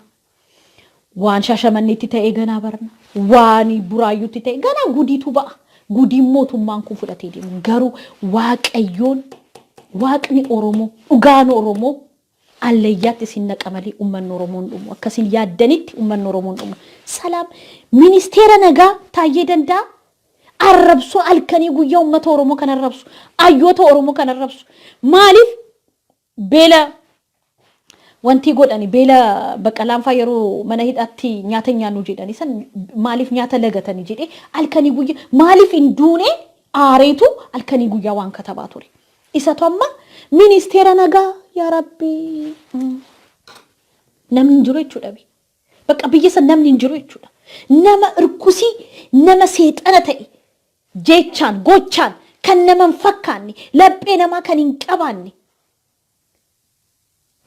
waan Shaashamanneetti ta'ee ganaa barna waan Buraayyuutti ta'ee ganaa gudiitu ba'a gudiin mootummaan kun fudhatee deemu garuu Waaqayyoon Waaqni Oromoo dhugaan Oromoo allayyaatti sinnaqa malee ummanni Oromoon dhumu akkasiin yaaddanitti ummanni Oromoon dhumu salaam ministeera nagaa Taayyee Danda'a arrabsoo alkanii guyyaa ummata Oromoo kan arrabsu ayyoota Oromoo kan arrabsu maaliif beela wanti godhani beela Baqqalaan faa yeroo mana hidhaatti nyaata nyaannu jedhani san maaliif nyaata lagatanii jedhee alkanii guyyaa maaliif hin duune aareetu alkanii guyyaa waan katabaa ture isa tomma ministeera nagaa yaa rabbi namni jiru jechuudha bakka biyya san namni jiru jechuudha nama irkusii nama seexana ta'e jechaan gochaan kan nama fakkaanne laphee namaa kan hin qabaanne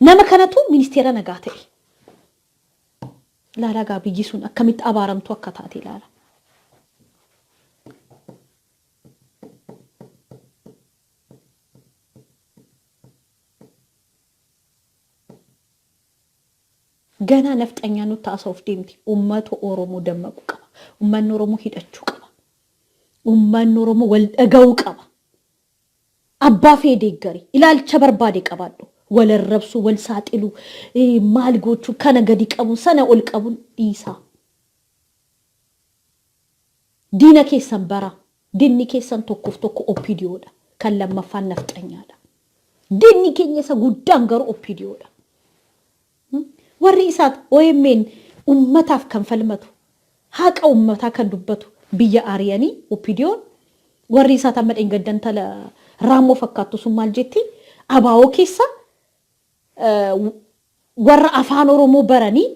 nama kanatu ministeera nagaa ta'e laalagaa biyyi sun akkamitti abaaramtu akka taate laala gana nafxanya nu taasoof deemti ummata Oromoo dammaqu qaba ummanni Oromoo hidhachuu qaba ummanni Oromoo wal dhaga'uu qaba abbaa feedeeggari ilaalcha barbaade qabaadhu wal arrabsu wal saaxilu maal gochuu kana gadi qabu sana ol qabu dhiisa diina keessan bara dinni keessan tokkoof tokko oppidiyoodha kan lammaffaan nafxanyaadha dinni keenya isa guddaan garuu oppidiyoodha warri isaat OMN ummataaf kan falmatu haqa ummataa kan dubbatu biyya aariyanii oppidiyoon warri isaa tammadhe gaddan tala raammoo fakkaattu sun maal jetti abaa'oo keessa warra afaan oromoo baranii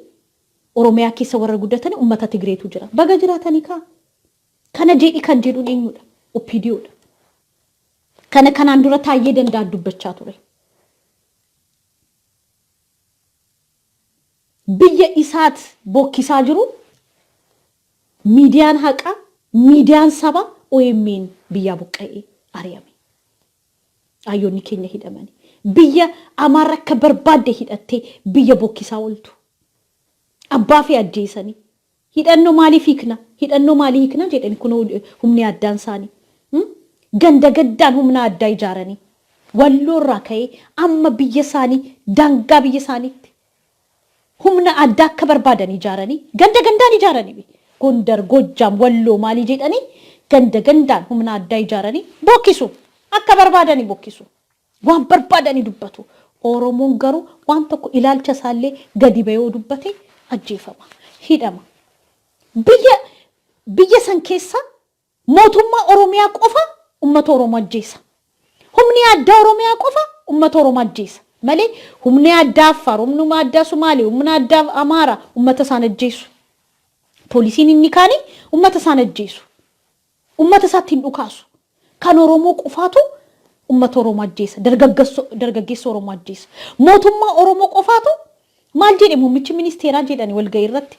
oromiyaa keessa warra guddatanii ummata Tigreetu jira baga jiraatanii ka kana jedhi kan jedhuun eenyudha oppidiyoodha kana kanaan dura Taayyee Danda'a dubbachaa ture biyya isaat bokkisaa jiru miidiyaan haqa miidiyaan saba OMN biyya buqqa'ee ari'ame ayyoonni keenya hidhamani biyya Amaara akka barbaadde hidhattee biyya bokkisaa ooltu abbaa fi ajjeesanii hidhannoo maaliif hiikna jedhani kun humni addaan isaanii ganda gaddaan humna addaa ijaaranii walloorraa ka'ee amma biyya isaanii daangaa biyya isaaniitti humna addaa akka barbaadan ijaaranii ganda gandaan ijaaranii Gondar Gojjam Walloo maali jedhanii ganda gandaan humna addaa ijaaranii bokkisu akka barbaadanii bokkisu waan barbaadanii dubbatu Oromoon garuu waan tokko ilaalcha isaallee gadi bayoo dubbate ajjeefama hidhama biyya san keessa mootummaa Oromiyaa qofa ummata Oromoo ajjeesa humni addaa Oromiyaa qofa ummata Oromoo ajjeesa malee humni addaa Affaar humni addaa Somaalee humni addaa Amaara ummata isaan ajjeesu poolisiin inni kaani ummata isaan ajjeesu ummata isaatti dhukaasu kan Oromoo qofaatu ummata Oromoo ajjeesa dargaggeessa Oromoo ajjeesa mootummaa Oromoo qofaatu maal jedhe muummichi ministeeraa jedhani walga'ii irratti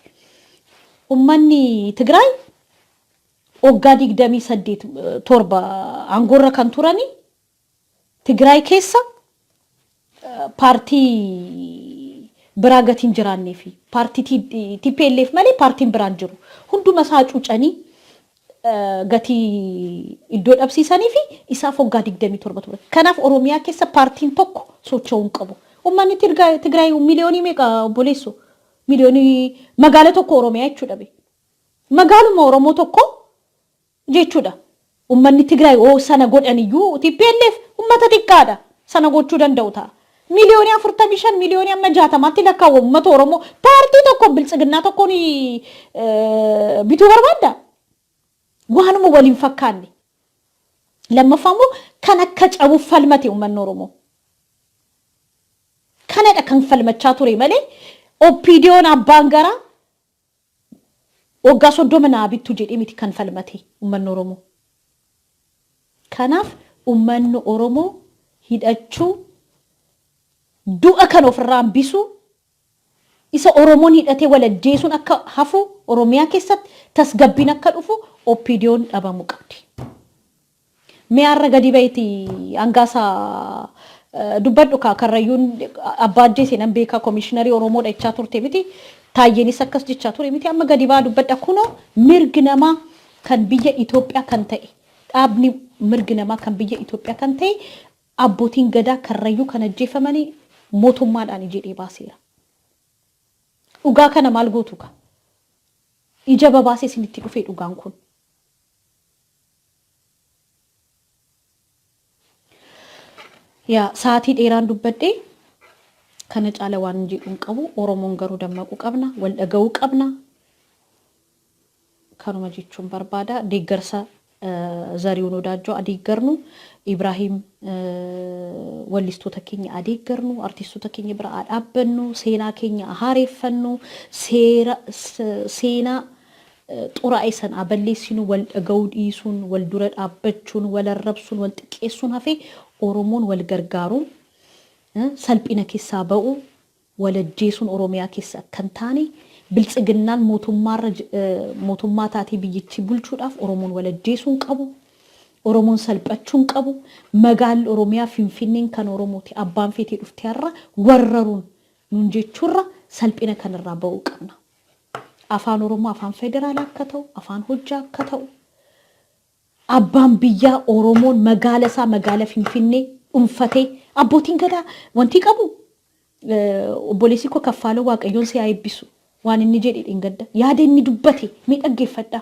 ummanni Tigraay waggaa 27 aangorra kan turani Tigraay keessa paartii biraa gatiin jiraannee fi paartii TPLF malee paartiin biraan jiru hunduma isaa cuucanii gatii iddoo dhabsiisanii fi isaaf waggaa 27 ture kanaaf Oromiyaa keessa paartiin tokko socho'uu qabu ummanni Tigraay miliyoonii meeqa obboleessu miliyoonii magaala tokko Oromiyaa jechuudha be magaaluma Oromoo tokko jechuudha ummanni Tigraay sana godhaniyyuu TPLF ummata xiqqaadha sana gochuu danda'u ta'a miliyoonii 45 miliyoonii amma 60 lakkaa'u ummata Oromoo paartii tokko biltsiginnaa tokkoon bituu barbaadda waanuma waliin fakkaanne lammaffaa kan akka cabuuf falmate ummanni Oromoo kanadha kan falmachaa ture malee oppidiyoon abbaan garaa waggaa 30 naa bittu jedhee miti kan falmate ummanni Oromoo kanaaf ummanni Oromoo hidhachuu du'a kan ofirraa hambisu isa Oromoon hidhatee walajjeesuun akka hafu Oromiyaa keessatti tasgabbiin akka dhufu oppidiyoon dhabamu qabdi mi'aarra gadi bayti angaasa dubbadhu karrayyuun abbaajjee seenan beekaa komishinari Oromoo dhachaa turte miti Taayyeenis akkas jechaa ture miti amma gadi baa dubbadha kunoo mirgi namaa kan biyya Itoophiyaa kan ta'e dhaabni mirgi namaa kan biyya Itoophiyaa kan ta'e abbootiin gadaa karrayyuu kan ajjeefamanii mootummaadhaan jedhee baaseera dhugaa kana maal gootu ka ija babaasee isinitti dhufee dhugaan kun yaa sa'aatii dheeraan dubbadhe kana caala waan jedhuun qabu Oromoon garuu dammaquu qabna wal dhaga'uu qabna kanuma jechuun barbaada deeggarsa Zarihuun Wadaajoo adeeggarnu Ibrahim wallistoota keenya adeeggarnu artistoota keenya bira dhaabbannu seenaa keenya haareeffannu seenaa xuraa'e san aballeessinu wal dhaga'uu dhiisuun wal dura dhaabbachuun wal arrabsuun wal xiqqeessuun hafee Oromoon wal gargaaruun salphina keessaa ba'u wal ajjeesuun Oromiyaa keessa kan taane biltsiginnaan mootummaa taatee biyyichi bulchuudhaaf Oromoon wal ajjeesuun qabu Oromoon salphachuun qabu magaalli Oromiyaa Finfinneen kan Oromooti abbaan feetee dhuftee har'a warraruun nun jechuurra salphina kanarraa ba'uu qabna afaan Oromoo afaan federaalaa akka ta'u afaan hojjaa akka ta'u abbaan biyyaa Oromoon magaala Finfinnee dhuunfatee abbootiin gadaa wanti qabu obboleessi koo Kaffaaloo Waaqayyoon si haa eebbisu waan inni jedhe dhingadda yaada inni dubbate miidhaggeeffadha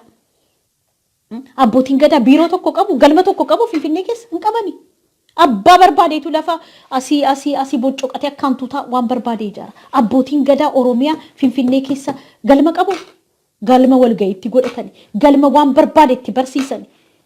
abbootiin gadaa biiroo tokko qabu galma tokko qabu Finfinnee keessa hin qabani abbaa barbaadeetu lafa asii boccoqate akkaantuutaa waan barbaade ijaara abbootiin gadaa Oromiyaa Finfinnee keessa galma qabu galma walga'iitti godhatani galma waan barbaadeetti barsiisani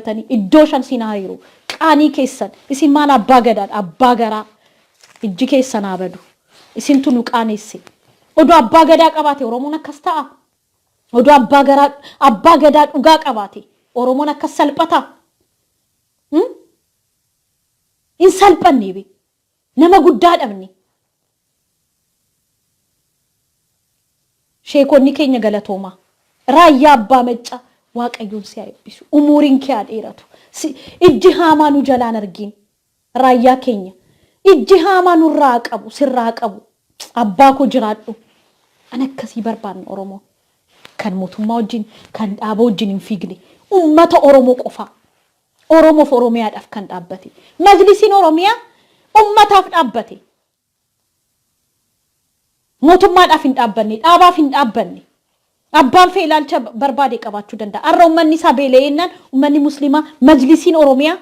qabatanii iddoo shan sinaayiru qaanii keessan isin maal abbaa gadaan abbaa garaa ijji keessan abadu isin tunu qaaneesse odoo abbaa gadaa qabaate oromoon akkas ta'a odoo abbaa gadaa dhugaa qabaate oromoon akkas salphata in salphanne be nama guddaa dhabne sheekonni keenya galatooma raayyaa abbaa macca waaqayyoon si eebbisu umuriin kee dheeratu ijji haamaa nu jalaan argin raayyaa keenya ijji haamaa nurraa qabu sirraa qabu abbaa ko jiraadhu an akkasii barbaanne oromoo kan mootummaa wajjin kan dhaaba wajjin hin fiigne ummata oromoo qofa oromoof oromiyaadhaaf kan dhaabbate majlisiin oromiyaa ummataaf dhaabbate mootummaadhaaf hin dhaabbanne dhaabaaf hin dhaabbanne abbaan fee ilaalcha barbaade qabaachuu danda'a arra ummanni isaa beela'eennan ummanni muslimaa majlisiin oromiyaa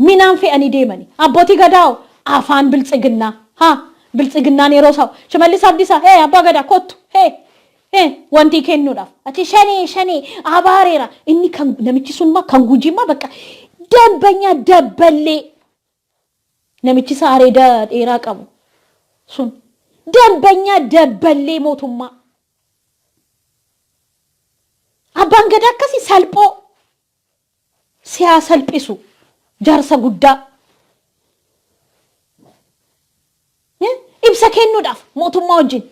minaan fe'anii deemani abbootii gadaa afaan biltsiginnaa biltsiginnaan yeroo isaa shimallis abdiisaa abbaa gadaa kottu wanti kennuudhaaf ati shanii abaareera inni kan namichi sunma kan gujiima bakka dambanya dabballee namichi saaree dheeraa qabu sun dambanya dabballee mootummaa abbaan gadaa akkasii salphoo siyaasa salphisu jaarsa guddaa ibsa kennuudhaaf mootummaa wajjin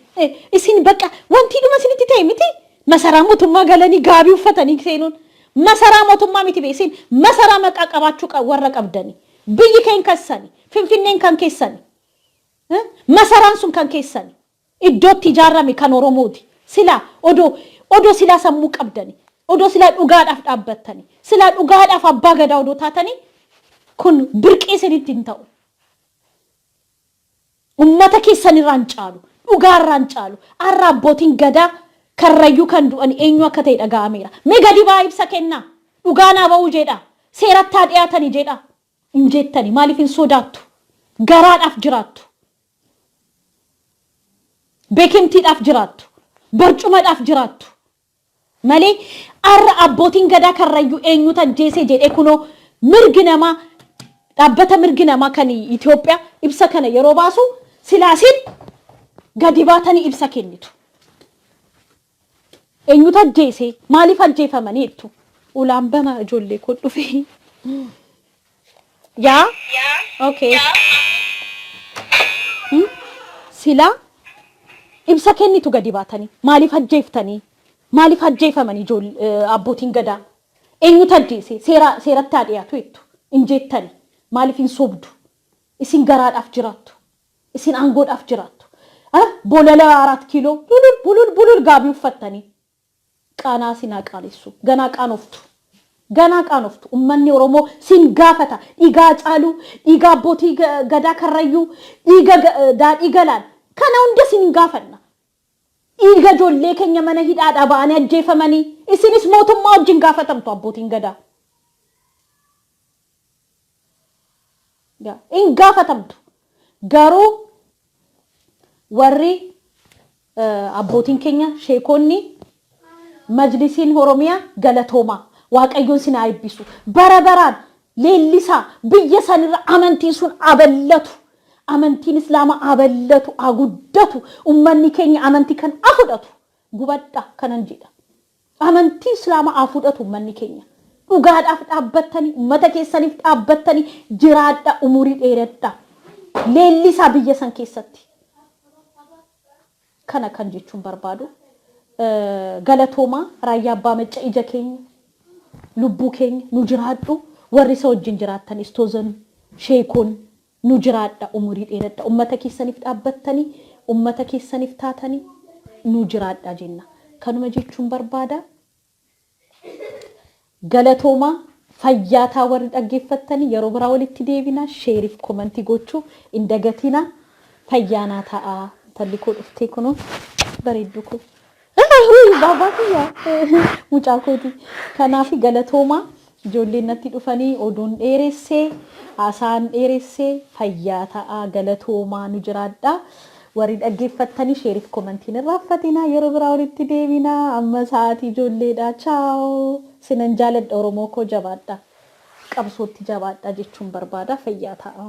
isin bakka wanti dhuma isinitti ta'e miti masaraa mootummaa galanii gaabii uffatanii seenuun masaraa mootummaa miti be isin masaraa maqaa qabaachuu warra qabdanii biyyi keen keessani finfinneen kan keessani masaraan sun kan keessani iddootti ijaarame kan oromooti sila odoo sila sammuu qabdanii odoo sila dhugaadhaaf dhaabbattanii sila dhugaadhaaf abbaa gadaa odoo taatanii kun birqii isinitti hin ta'u ummata keessan irraan caalu dhugaarraan caalu arra abbootiin gadaa karrayyuu kan du'an eenyu akka ta'e dhaga'ameera mee gadi baa ibsa kennaa dhugaanaa ba'uu jedha seerattaa dhiyaatanii jedha hin jettani maaliif hin sodaattu garaadhaaf jiraattu beekimtiidhaaf jiraattu barcumadhaaf jiraattu malee arra abbootiin gadaa karrayyuu eenyu tan jeesee jedhee kunoo mirgi namaa dhaabbata mirgi namaa kan Itoophiyaa ibsa kana yeroo baasu silaasin gadi baatanii ibsa kennitu eenyu tan jeesee maaliif ajjeefamanii jettu ulaan bama ijoollee koo dhufe okay sila ibsa kennitu gadi baatanii maaliif ajjeeftanii maaliif ajjeefamanii abbootiin gadaa eenyu tajjeese seeratti dhiyaatu jettu injeettanii maaliif hin sobdu isin garaadhaaf jiraattu isin aangoodhaaf jiraattu bolala 4 kiiloo bulul gaabii uffattanii qaanaa sinaa qaaleessu ganaa qaanoftu ummanni oromoo sin gaafata dhiigaa caalu dhiigaa abbootii gadaa karrayyuu dhiiga daadhii galaan kana hunda sin gaafanna dhiiga ijoollee keenya mana hidhaadhaa ba'anii ajjeefamanii isinis mootummaa wajjin gaafatamtu abbootiin gadaa in gaafatamtu garuu warri abbootiin keenya sheekonni majlisiin oromiyaa galatooma waaqayyoon sin aayibbisu barabaraan leellisaa biyya sanirra amantiin sun aballatu amantiin islaama aballatu aguddatu ummanni keenya amantii kan afudhatu gubadha kanan jedha amantii islaama afudhatu ummanni keenya dhugaadhaaf dhaabbattanii ummata keessaniif dhaabbattanii jiraadha umurii dheeradha leellisaa biyya san keessatti kana kan jechuun barbaadu galatooma raayyaa abbaa macca ija keenya lubbuu keenya nu jiraadhu warri isa wajjin jiraattan istoozan sheekon nu jiraadha umurii dheeradha ummata keessaniif dhaabbattanii ummata keessaniif taatanii nu jiraadha jenna kanuma jechuun barbaada galatooma fayyaataa warri dhaggeeffattanii yeroo biraa walitti deebina sheeriif komentii gochuu indagatina fayyaanaa ta'a tallikoo dhuftee kunuun bareeddu kun baba kiyya mucaa kooti kanaafi galatooma ijoolleen natti dhufanii oduun dheeressee haasaan dheeressee fayyaa ta'a galatooma nu jiraadha warri dhaggeeffattanii sheeriif komentiin irraaffatina yeroo biraa walitti deebina amma sa'aatii ijoolleedha ciao sinan jaaladha oromoo koo jabaadha qabsootti jabaadha jechuun barbaada fayyaa ta'a